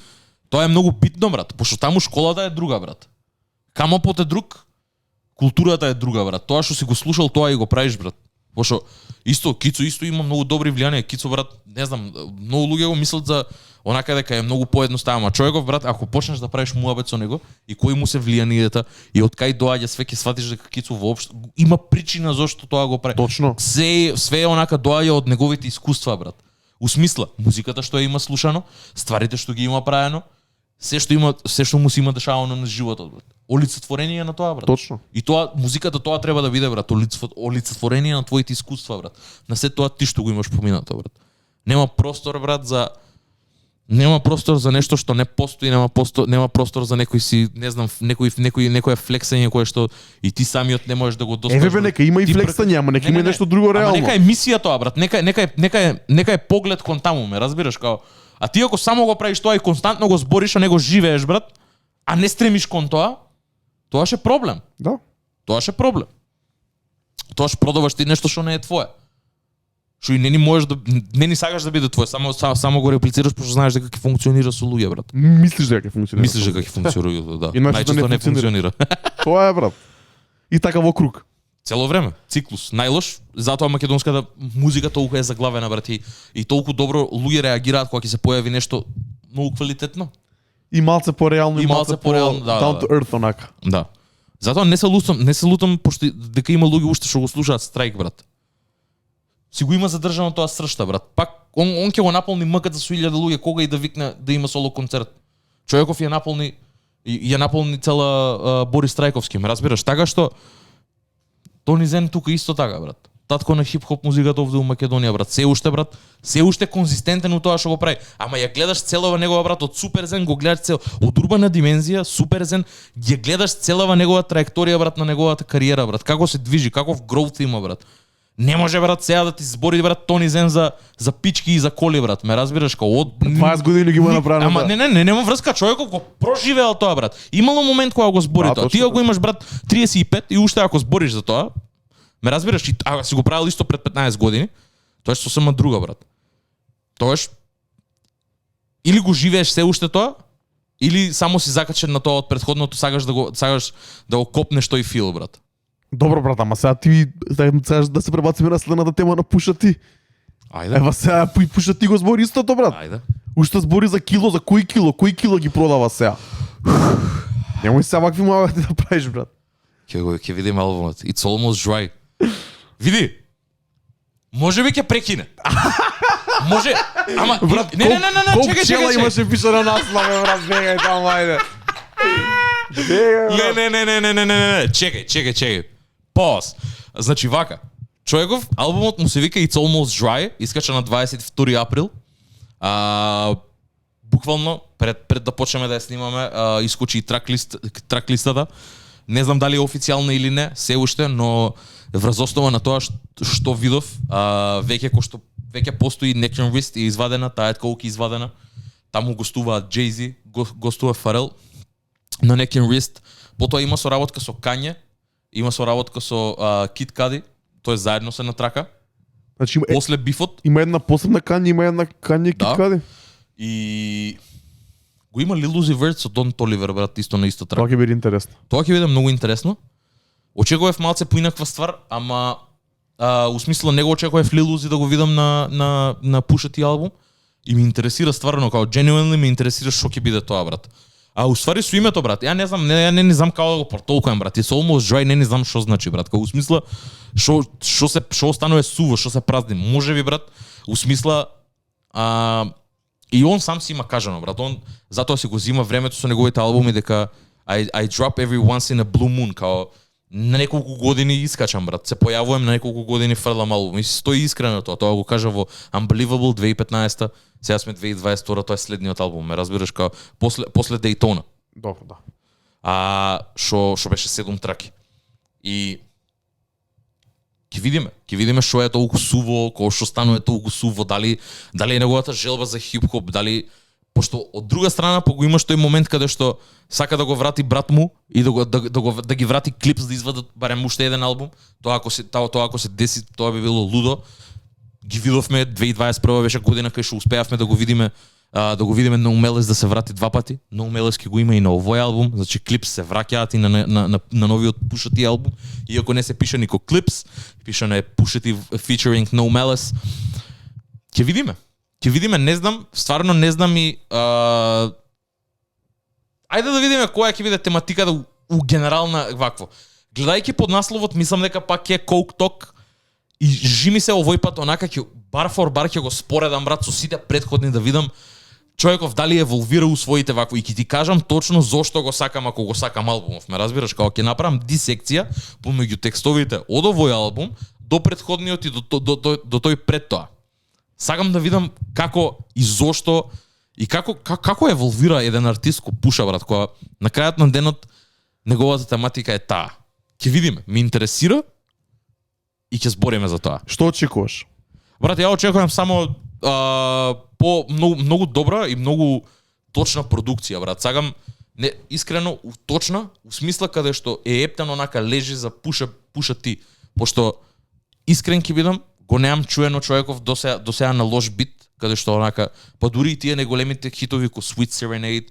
тоа е многу битно брат, пошто таму школата е друга брат. Камапот е друг, културата е друга брат. Тоа што си го слушал, тоа и го правиш брат. Пошто исто Кицо исто има многу добри влијанија. Кицо брат, не знам, многу луѓе го мислат за онака дека е многу поедноставно, ама човеков брат, ако почнеш да правиш муабет со него и кои му се влијанието и од кај доаѓа све ќе сватиш дека Кицо воопшто има причина зошто тоа го прави. Точно. Све онака доаѓа од неговите искуства брат. У смисла, музиката што има слушано, стварите што ги има правено, се што му се има дешавано на животот брат. Олицетворение на тоа брат. Точно. И тоа музиката тоа треба да биде брат, олицетворение на твоите искуства брат. На се тоа ти што го имаш поминато брат. Нема простор брат за нешто што не постои, нема простор за некој си, не знам, некој флексање кое што и ти самиот не можеш да го достигнеш. Еве нека има и флексање, ама нека има и нешто друго реално. Ама нека е мисија тоа брат, нека е поглед кон таму, ме разбираш као. А ти ако само го правиш тоа и константно го збориш, а не го живееш брат, а не стремиш кон тоа, тоа ше проблем. Да. Тоа ше проблем. Тоа ше продаваш ти нешто што не е твое. Што и не ни сакаш да биде твое, само го реплицираш пошто знаеш дека ќе функционира со луѓе брат. Мислиш дека ќе функционира. Мислиш дека ќе функционира, да. И најчесто не функционира. Тоа е брат. И така во круг. Цело време, циклус. Најлош, затоа македонската музика толку е заглавена брат и толку добро луѓе реагираат кога ќе се појави нешто многу квалитетно. И малце пореално, И малце пореално, да, down to earth онака. Да. Затоа не се лутам пошто дека има луѓе уште што го слушаат страйк брат. Си го има задржано тоа сршта брат. Пак он ќе го наполни МК-та со 1000 луѓе кога и да викне да има соло концерт. Човеков ја наполни цела Борис Трајковски, ме разбираш, така што Тони Зен тука исто така брат. Татко на хип-хоп музиката овде у Македонија брат. Се уште конзистентен у тоа што го прави. Ама ја гледаш целава негова брат од Супер Зен, го гледаш од урбана димензија, Супер Зен, ја гледаш целава негова траекторија брат на неговата кариера брат. Како се движи, каков гроут има брат. Не може брат сега да ти збори брат Тони Зен за пички и за коли брат. Ме разбираш као од 20 години ги има направено. Ама нема врска, човеков го проживеал тоа брат. Имало момент кога го збори тоа. Ти ако имаш брат 35 и уште ако збориш за тоа, ме разбираш, ако си го правил исто пред 15 години, тоа е сосема друга брат. Тоаш или го живееш се уште тоа, или само си закачен на тоа од претходното, сакаш да го копнеш тој фил брат. Добро брат, ама сега ти да се пребациме на следната тема на Пуша Ти. Ајде. Ева сега Пуша Ти го збори истото брат. Ајде. Уште збори за кило, за кој кило ги продава сега. Немој сега вакви муабети да правиш брат. Ќе видиме албумот. It's almost dry. Види. Може би ќе прекине. Може, ама Брат, чекај. Имаше пише на наслове брат, бегај таму ајде. Не. Чекај. Пауз. Значи вака. Човеков албумот му се вика It's Almost Dry, искача на 22 април. Буквално пред да почнеме да ја снимаме, искочи и трак листата. Не знам дали е официјална или не, се уште, но врз основа на тоа што видов, веќе веќе постои Neck and Wrist е извадена, Diet Coke е извадена. Таму гостуваат Jay-Z, гостува Фарел на Neck and Wrist. Потоа има соработка со Kanye, има соработка со Kid Cudi, тој заедно се натрака. Значи После бифот има една посебна Kanye, има една Kanye Kid Cudi. И го има Lil Uzi Vert со Don Toliver, брат, исто на исто трак. Тоа ќе биде интересно. Тоа ќе биде многу интересно. Очекував малце поинаква ствар, ама у смисло него очекував Lil Uzi да го видам на Pusha T албум и ми интересира стварно, као genuinely ми интересира што ќе биде тоа, брат. А уствари со името, брат, ја не знам, не знам како да го протолкувам, брат. It's almost dry, не знам што значи, брат. Као у смисла што останува суво, што се празни. Можеби, брат, у смисла и он сам си има кажано, брат. Он затоа си го зима времето со неговите албуми дека I drop every once in a blue moon, као на неколку години искачам, брат. Се појавувам на неколку години фрлам албум. И си стои искрено тоа. Тоа го кажа во Unbelievable 2015, сега сме 2022, тоа е следниот албум, ме разбираш, као после Daytona. Добро, да. Што беше 7 траки. И ќе видиме што е толку суво, кој што станува толку суво, дали е неговата желба за хип-хоп, дали пошто од друга страна го имаш тој момент каде што сака да го врати брат му и да ги врати клипс да извадат барем уште еден албум. Тоа ако се деси, тоа би било лудо. Ги видовме 2021 беше година кај што успеавме да го видиме No Malice да се врати два пати. No Malice ќе го има и на овој албум, значи клипс се враќаат и на новиот Pusha T албум. Иако не се пише никој клипс, пишано е Pusha T featuring No Malice. Ќе видиме, не знам, стварно не знам и ајде да видиме која ќе биде тематиката у генерална вакво. Гледајќи под насловот, мислам дека пак е Coke Talk и жими се овој пат онака ќе бар фор бар ќе го споредам, брат, со сите претходни да видам човеков дали еволвира у своите вакво и ќе ти кажам точно зошто го сакам ако го сакам албумов. Ме разбираш, како ќе направам дисекција помеѓу текстовите од овој албум до претходниот и до тој пред тоа. Сакам да видам како и зошто и како еволвира еден артист ко Пуша, брат, која на крајот на денот неговата тематика е таа. Ќе видиме, ме интересира и ќе збориме за тоа. Што очекуваш? Брат, ја очекувам само по многу добра и многу точна продукција, брат. Сакам не искрено точна, у смисла каде што е ептен онака лежи за Pusha T, пошто искрен ќе бидам, го немам чуено човеков до сега на лош бит, каде што онака, па дури и тие неголемите хитови ко Sweet Serenade,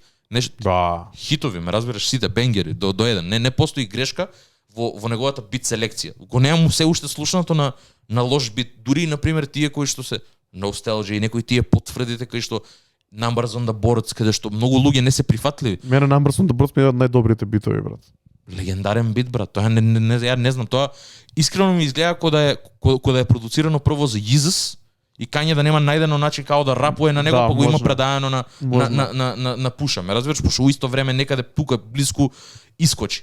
да. Хитови, ме разбираш, сите бенгери до еден. Не постои грешка во неговата бит селекција. Го немам се уште слушнато на лош бит. Дури на пример тие кои што се Nostalgia и некои тие потврдите кои што Numbers on the Boards, каде што многу луѓе не се прифатливи. Мене Numbers on the Boards ми е од најдобрите битови, брат. Легендарен бит, брат. Тоа не знам, тоа искрено ми изгледа кој да е продуцирано прво за Jesus и Kanye да нема најдено начин како да рапуе на него, па го има предаено на Пуша. Ме разбираш, пошто у исто време некаде тука блиску искочи.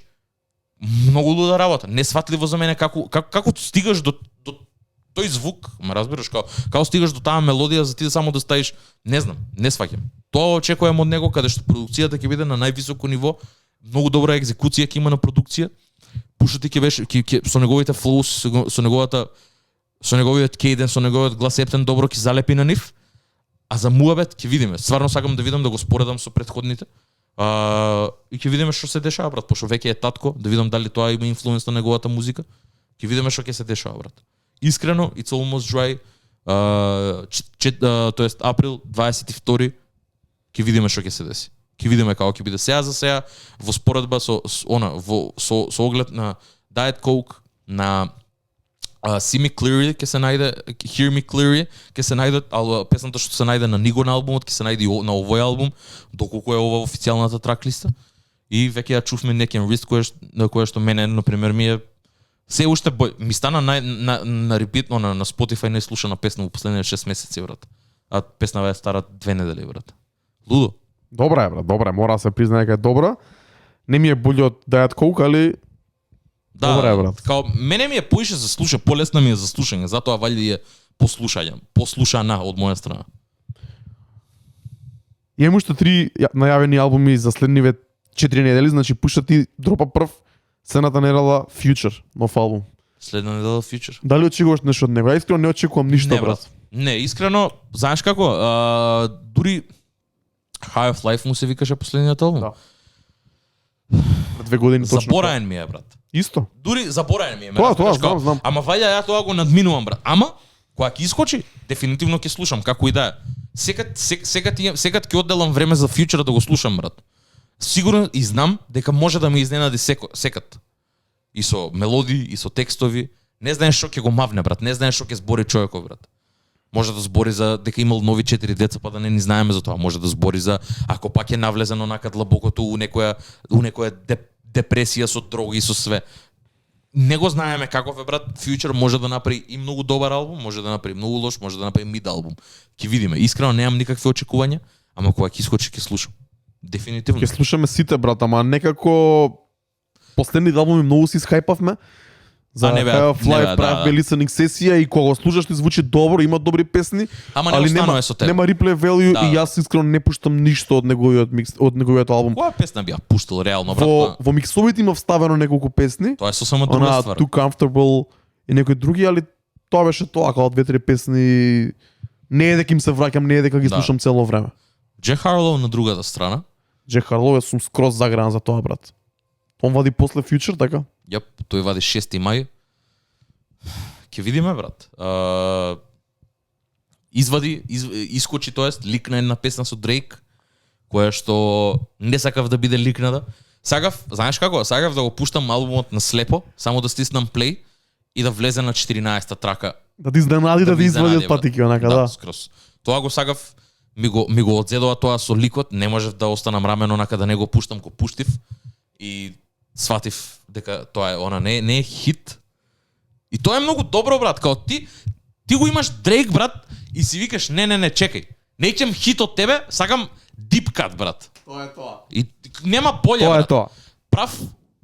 Многу луда работа. Несватливо за мене како стигаш до тој звук, ме разбираш, како стигаш до таа мелодија за ти само да ставиш, не знам, не сваќам. Тоа очекувам од него каде што продукцијата ќе биде на највисоко ниво, многу добра екзекуција ќе има на продукција. Pusha T ќе беше со неговите флоус, со неговиот кейден, со неговиот глас ептен добро ќе залепи на нив. А за муабет ќе видиме. Стварно сакам да видам, да го споредам со претходните. И ќе видиме што се дешава, брат, пошто веќе е татко, да видам дали тоа има инфлуенс на неговата музика. Ќе видиме што ќе се дешава, брат. Искрено, it's almost dry. Тоест април 22 ќе видиме што ќе се деси. Ќе видиме како ќе биде сега за сега во споредба со оглед на Diet Coke, на See Me Clearly ќе се најде, Hear Me Clearly ќе се најде, песната што се најде на Ниго на албумот ќе се најде и на овој албум, доколку е ова официјалната траклиста. И веќе ја чувме Neck and Wrist која што мене на пример ми е се уште ми стана на репитно на Spotify најслушана песна во последните 6 месеци, брат. А песната е стара 2 недели, брат. Лудо. Добра е, брат, добра е, мора да се признае дека е добра. Не ми е боље од Diet Coke, али добра е, брат. Као мене ми е поише за слуша, полесна ми е за слушање, затоа вали е послушана од моја страна. Имам уште 3 најавени албуми за следниве 4 недели, значи Pusha T дропа прв следната недела Future, нов албум. Следна недела Future. Дали очекуваш нешто од него? Искрено не очекувам ништо, не, брат. Не, искрено, знаеш како, дури High of Life му се викаше последниот албум. Да. 2 години точно. Забораен ми е, брат. Исто. Дури забораен ми е. Тоа, знам. Ама вајде ја тоа го надминувам, брат. Ама кога ќе искочи, дефинитивно ќе слушам како и да е. Секад ќе одделам време за фьючер да го слушам, брат. Сигурно и знам дека може да ме изненади секад. И со мелодии, и со текстови. Не знаеш што ќе го мавне, брат. Не знаеш што ќе збори човеков, брат. Може да збори за дека имал нови 4 деца, па да не ни знаеме за тоа. Може да збори за ако пак е навлезено онака длабокото у некоја депресија со дроги и со све. Не го знаеме каков е, брат. Future може да направи и многу добар албум, може да направи многу лош, може да направи мид албум. Ќе видиме. Искрено немам никакви очекувања, ама кога ќе искочи ќе слушам. Дефинитивно. Ќе слушаме сите, брат, ама некако последните албуми многу си схајпавме. За High of Life правевме listening сесија и кога го слушаш ти звучи добро, има добри песни, ама нема со тебе. Нема replay value и јас искрено не пуштам ништо од неговиот албум. Која песна би ја пуштил реално, брат? Во миксовите има вставено неколку песни. Тоа е сосема друга ствар. Too Comfortable и некои други, али тоа беше тоа, кога 2-3 песни не е дека им се враќам, не е дека ги слушам цело време. Джек Харлоу на другата страна. Джек Харлоу сум скроз загран за тоа, брат. Он вади после Future, така? Јап, тој вади 6 мај. Ќе видиме, брат. Искочи, тоест, ликна една песна со Дрейк, која што не сакав да биде ликната. Сакав, знаеш како? Сакав да го пуштам албумот на слепо, само да стиснам плей и да влезе на 14-та трака. Да ти изненади, да ти извади од патики, онака, да. Скроз. Тоа го сакав, ми го одзедува тоа со ликот, не можев да останам рамено онака да не го пуштам, го пуштив и сватив дека тоа е не е хит. И тоа е многу добро, брат, као ти го имаш Дрейк, брат, и си викаш не, чекај. Не ќем хит од тебе, сакам deep cut, брат. Тоа е тоа. И нема боле, тоа брат. Тоа е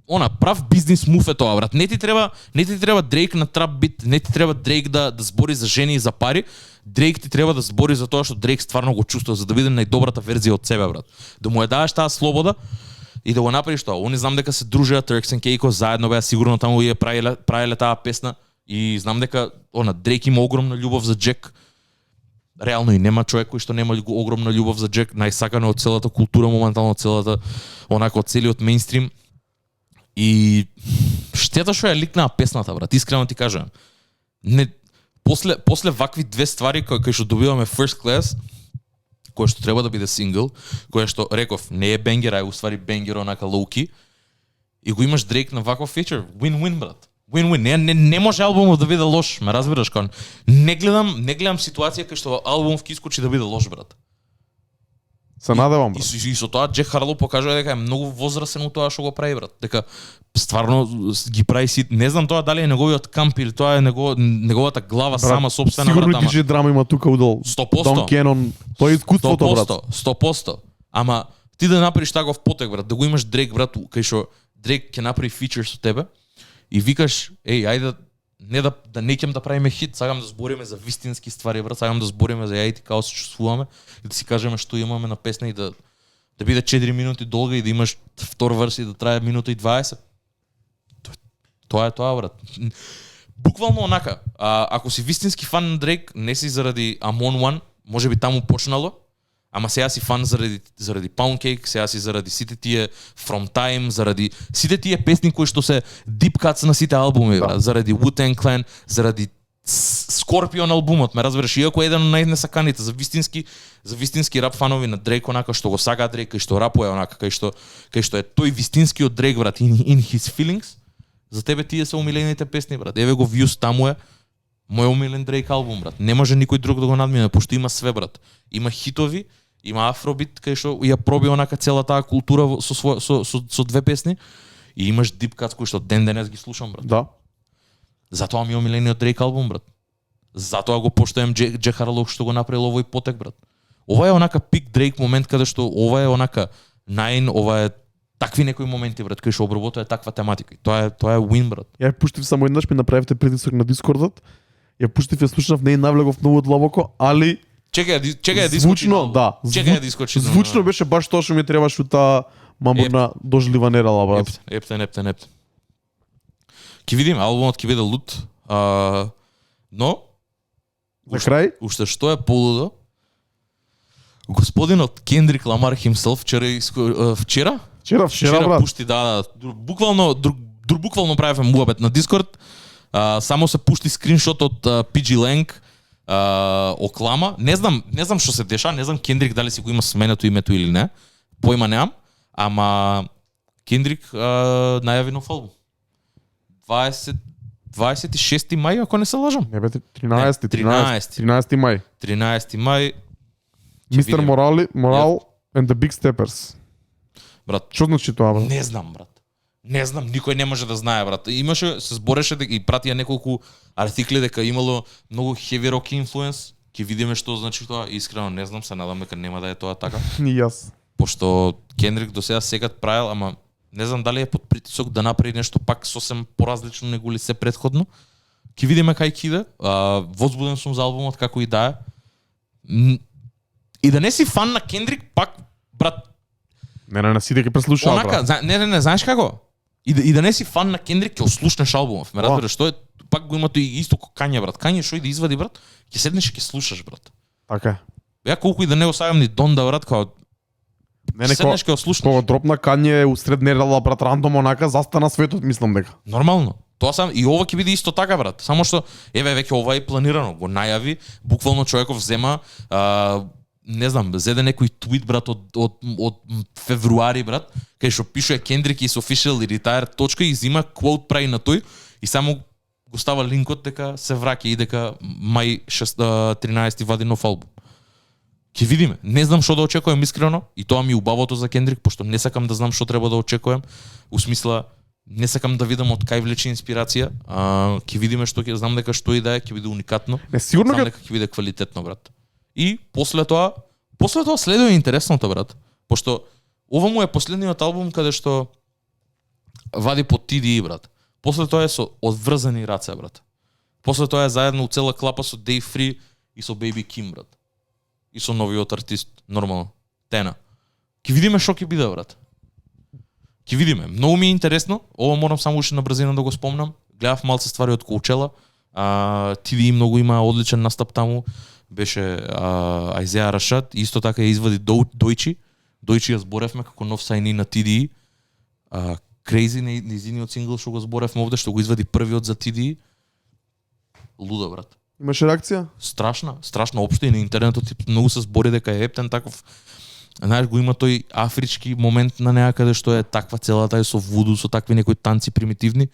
тоа. Прав бизнес мув е тоа, брат. Не ти треба Дрейк на трап бит, не ти треба Дрейк да збори за жени и за пари. Дрейк ти треба да збори за тоа што Дрейк стварно го чувствува, за да биде најдобрата верзија од себе, брат. Да му ја даваш таа слобода и да го направиш тоа. Они знам дека се дружеа Turks and Caicos заедно, беа сигурно таму ја правеле таа песна и знам дека Дрейк има огромна љубов за Джек. Реално и нема човек кој што нема огромна љубов за Джек, најсакано од целата култура, моментално од целата онака од целиот мејнстрим. И штета што ја ликнаа песната, брат. Искрено ти кажам. Не после вакви две ствари кои што добиваме First Class, кој што треба да биде сингл, кој што реков не е бенгер, а е уствари бенгер онака лоуки. И го имаш Дрейк на ваков фичер, win-win, брат. Win-win. Не може албумот да биде лош, ме разбираш кон. Не гледам ситуација кај што албумов ќе искочи да биде лош, брат. Се надевам, брат. И со тоа Джек Харлоу покажува дека е многу возрасен у тоа што го прави, брат. Дека стварно ги прави си, не знам тоа дали е неговиот камп или тоа е неговата глава, брат, сама собствена, брат. Сигурно ти драма има тука удол. 100%. Дон Кенон, тоа е искуството, брат. 100%. Ама ти да направиш таков потек, брат, да го имаш Дрейк, брат, кај што Дрейк ќе направи фичер со тебе и викаш, ајде да не ќем да правиме хит, сакам да збориме за вистински ствари, брат, сакам да збориме за јајти како се чувствуваме и да си кажеме што имаме на песна и да биде 4 минути долга и да имаш втор верс и да трае минута и 20. Тоа е тоа, брат. Буквално онака, ако си вистински фан на Дрейк, не си заради I'm on one, може би таму почнало, ама сега си фан заради Pound Cake, сега си заради сите тие From Time, заради сите тие песни кои што се deep cuts на сите албуми, брат, заради Wu-Tang Clan, заради Scorpion албумот, ме разбираш, иако е еден од најнесаканите за вистински рап фанови на Дрейк, онака што го сака Дрейк, кај што рапува онака, кај што е тој вистинскиот Дрейк, брат, in his feelings. За тебе тие се умилените песни, брат. Еве го Views, таму е мој умилен Дрейк албум, брат. Не може никој друг да го надмине, пошто има све, брат. Има хитови, има афробит, кај што ја проби онака цела таа култура со две песни и имаш deep cuts кои што ден денес ги слушам, брат. Да. Затоа ми е умилениот Дрейк албум, брат. Затоа го поштојам Джек Харлоу што го направил овој потек, брат. Ова е онака пик Дрейк момент каде што ова е онака ова е такви некои моменти, брат, кои што обработува таква тематика. Тоа е win, брат. Ја пуштив само еднаш, ми направивте притисок на Дискордот. Ја пуштив, ја слушнав, не навлегов многу длабоко, али чекај да искочи. Звучно, да. Чекај да искочи. Звучно беше баш тоа што ми требаше таа мамурна дожлива нерала, брат. Ептен. Ќе видиме, албумот ќе биде лут. Но За крај? Уште што е полудо? Господинот Кендрик Ламар himself вчера брат. пушти буквално правевме муабет на Дискорд. Само се пушти скриншот од PG Lang Оклама. Не знам што се деша, не знам Кендрик дали си го има сменето името или не. Поима немам, ама Кендрик најави нов албум. 26 мај, ако не се лажам. Не бе, 13 мај. 13 мај. Мистер Морал and the Big Steppers. Брат, Што значи тоа, брат? не знам, брат. Не знам, никој не може да знае, брат. Имаше, се збореше и пратија неколку артикли дека имало многу heavy rock influence. Ќе видиме што значи тоа. Искрено не знам, се надам дека нема да е тоа така. Ни јас. Пошто Кендрик до сега секад правил, ама не знам дали е под притисок да направи нешто пак сосем поразлично него ли се претходно. Ќе видиме кај ќе иде. Возбуден сум за албумот како и да е. И да не си фан на Кендрик, пак, брат, Не си дека преслушава, брат. Не, знаеш како? И да не си фан на Кендрик, ќе ослушнеш албумов. Ме разбираш, што е, пак го има тој исто како Кање, брат. Кање што и да извади, брат, ќе седнеш и ќе слушаш, брат. Така е. Ја колку и да не го сајам ни Донда, брат, као Не, седнеш ќе ослушнеш. Кога дропна Кање усред недела, брат, рандом онака, застана светот, мислам дека. Нормално. Тоа сам и ова ќе биде исто така, брат. Само што еве веќе ова е планирано, го најави, буквално човеков взема не знам, зеде некој твит, брат, од февруари, брат, кај што пишува Kendrick is official retired точка и зима quote прави на тој и само го става линкот дека се враќа и дека мај 13 вади нов албум. Ќе видиме. Не знам што да очекувам искрено и тоа ми е убавото за Kendrick, пошто не сакам да знам што треба да очекувам. У смисла не сакам да видам од кај влече инспирација. Ќе видиме што ќе знам дека што и да е, ќе биде уникатно. Не сигурно знам дека ќе биде квалитетно, брат. И после тоа следува интересното, брат. Пошто ова му е последниот албум каде што вади под TDE, брат. После тоа е со одврзани раце, брат. После тоа е заедно у цела клапа со Dave Free и со Baby Kim, брат. И со новиот артист, нормално, Тена. Ќе видиме што ќе биде, брат. Ќе видиме. Многу ми е интересно. Ова морам само уште на брзина да го спомнам. Гледав малце ствари од Коучела. TDE многу има одличен настап таму. Беше Айзеа Рашад, исто така ја извади Дојчи. Дојчи ја зборевме како нов сајни на TDE. Crazy нејзиниот сингл што го зборевме овде, што го извади првиот за TDE. Луда, брат. Имаше реакција? Страшна општо и на интернетот многу се збори дека е ептен таков. Знаеш, го има тој афрички момент на неа каде што е таква целата е со вуду, со такви некои танци примитивни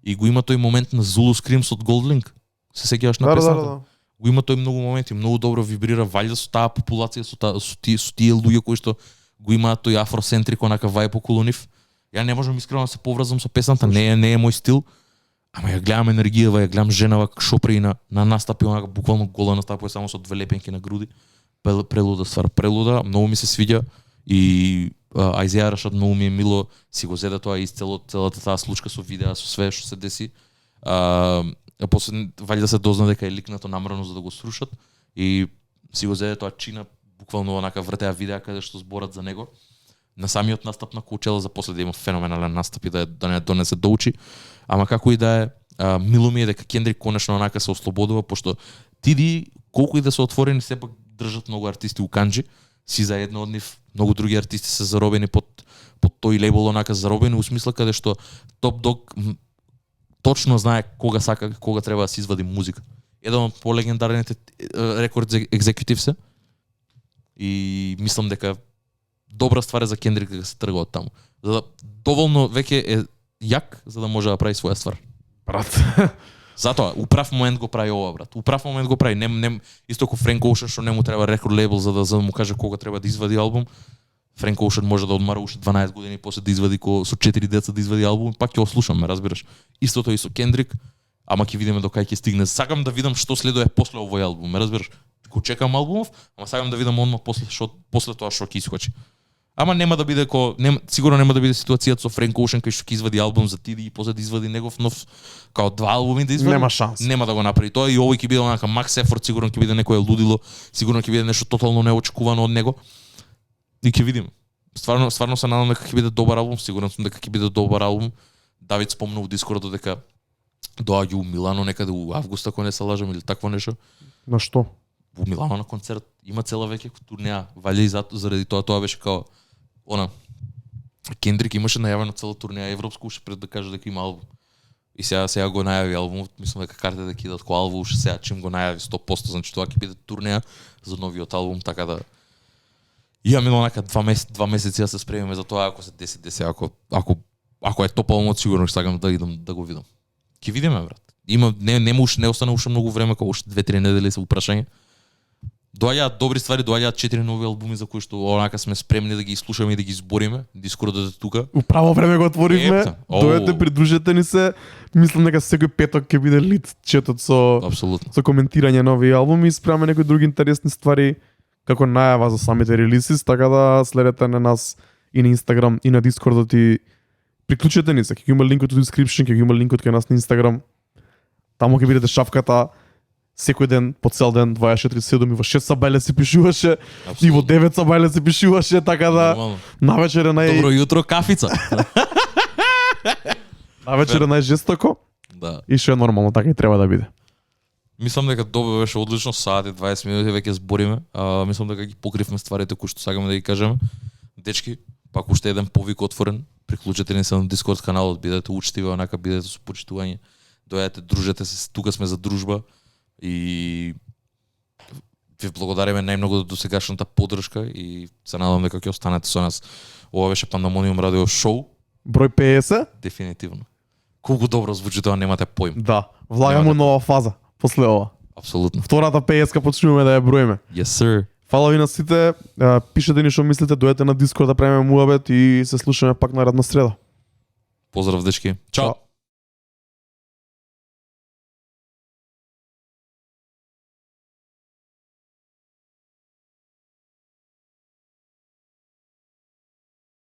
и го има тој момент на Zulu Screams од Goldlink. Се сеќаваш на песната? Да. Го има тој многу моменти, многу добро вибрира валјда со таа популација, со тие луѓе кои што го имаат тој афроцентрик онака вајб околу нив. Ја не можам искрено да се поврзам со песната, не е мој стил. Ама ја гледам енергијава, ја гледам женава што прави на настапи, онака буквално гола настапува само со две лепенки на груди. Прелуда ствар, прелуда, многу ми се свиѓа и Айзеа Рашад многу ми е мило, си го зеде тоа из целата таа случка со видеа, со све што се деси. После валјда се дозна дека е ликнато намерено за да го срушат и си го зеде тоа чина, буквално онака вртеа видеа каде што зборат за него. На самиот настап на Коучела за после да има феноменален настап и да не донесе до очи. Ама како и да е, мило ми е дека Кендрик конечно онака се ослободува, пошто TDE колку и да се отворени сепак држат многу артисти у канџи, си заедно од нив, многу други артисти се заробени под тој лейбл онака заробени у смисла каде што Top Dog точно знае кога сака, кога треба да се извади музика. Еден од полегендарните рекорд екзекутив се и мислам дека добра ствар е за Кендрик да се тргува од таму. За да доволно веќе е јак за да може да прави своја ствар. Брат. Затоа, у прав момент го прави ова, брат. У прав момент го прави. Исто како Френк Оушен што не му треба рекорд лейбл за да му каже кога треба да извади албум. Френк Оушен може да одмара уште 12 години после да извади со 4 деца да извади албум, пак ќе ослушам, ме разбираш. Истото и со Кендрик, ама ќе видиме до кај ќе стигне. Сакам да видам што следува после овој албум, ме разбираш. Го чекам албумов, ама сакам да видам одма после тоа што ќе искочи. Ама нема да биде сигурно нема да биде ситуацијата со Френк Оушен кај што ќе извади албум за TDE и после да извади негов нов као два албуми да извади. Нема шанс. Нема да го направи тоа и овој ќе биде онака макс ефорт, сигурно ќе биде некое лудило, сигурно ќе биде нешто тотално неочекувано од него. И ќе видиме. Стварно се надам дека ќе биде добар албум, сигурен сум дека ќе биде добар албум. Давид спомнува во Дискордот дека Доаѓа у Милано некаде у август, ако не се лажам, или такво нешто. На што? Во Милано на концерт има цела веќе турнеја, валја и заради тоа беше као она Кендрик имаше најавено цела турнеја европска уште пред да каже дека има албум. И сега го најави албумот, мислам дека картите да кидат кој албум уште сега чим го најави 100%, значи тоа ќе биде турнеја за новиот албум, така да имаме онака 2 месеци да се спремиме за тоа, ако се деси, ако е топ албумот, сигурно ќе сакам да идам да го видам. Ќе видиме, брат. Има не остана уште многу време, како уште 2-3 недели се упрашање. Доаѓаат добри ствари, доаѓаат 4 нови албуми за кои што онака сме спремни да ги слушаме и да ги избориме. Дискордот е тука. Управо време го отворивме. Дојдете, придружете ни се. Мислам дека секој петок ќе биде лит четот со Апсолутно. со коментирање нови албуми и спреме некои други интересни ствари како најава за самите релиси, така да следете на нас и на Инстаграм и на Дискордот и приклучете ни се. Ќе има линкот у description, ќе има линкот кај нас на Инстаграм. Таму ќе бидете шафката. Секој ден, по цел ден, 24/7 и во 6 сабајле се пишуваше, и во 9 сабајле се пишуваше, така да навечер е Добро јутро, кафица. навечер е најжестоко. Да. И што е нормално, така и треба да биде. Мислам дека добро беше одлично, саат и 20 минути веќе збориме. Мислам дека ги покривме стварите кои што сакаме да ги кажеме. Дечки, пак уште еден повик отворен. Приклучете ни се на Discord каналот, бидете учтиви, онака бидете со почитување. Дојдете, дружете се, тука сме за дружба. И ви благодариме најмногу до сегашната поддршка и се надам дека ќе останете со нас. Ова беше Пандамониум радио шоу. Број 50? Дефинитивно. Колку добро звучи тоа, немате поим. Да, влагаме нова фаза после ова. Апсолутно. Втората 50 почнуваме да ја броиме. Yes, sir. Фала ви на сите, пишете ни што мислите, дојдете на Дискорд да правиме муабет и се слушаме пак наредна среда. Поздрав, дечки. Чао.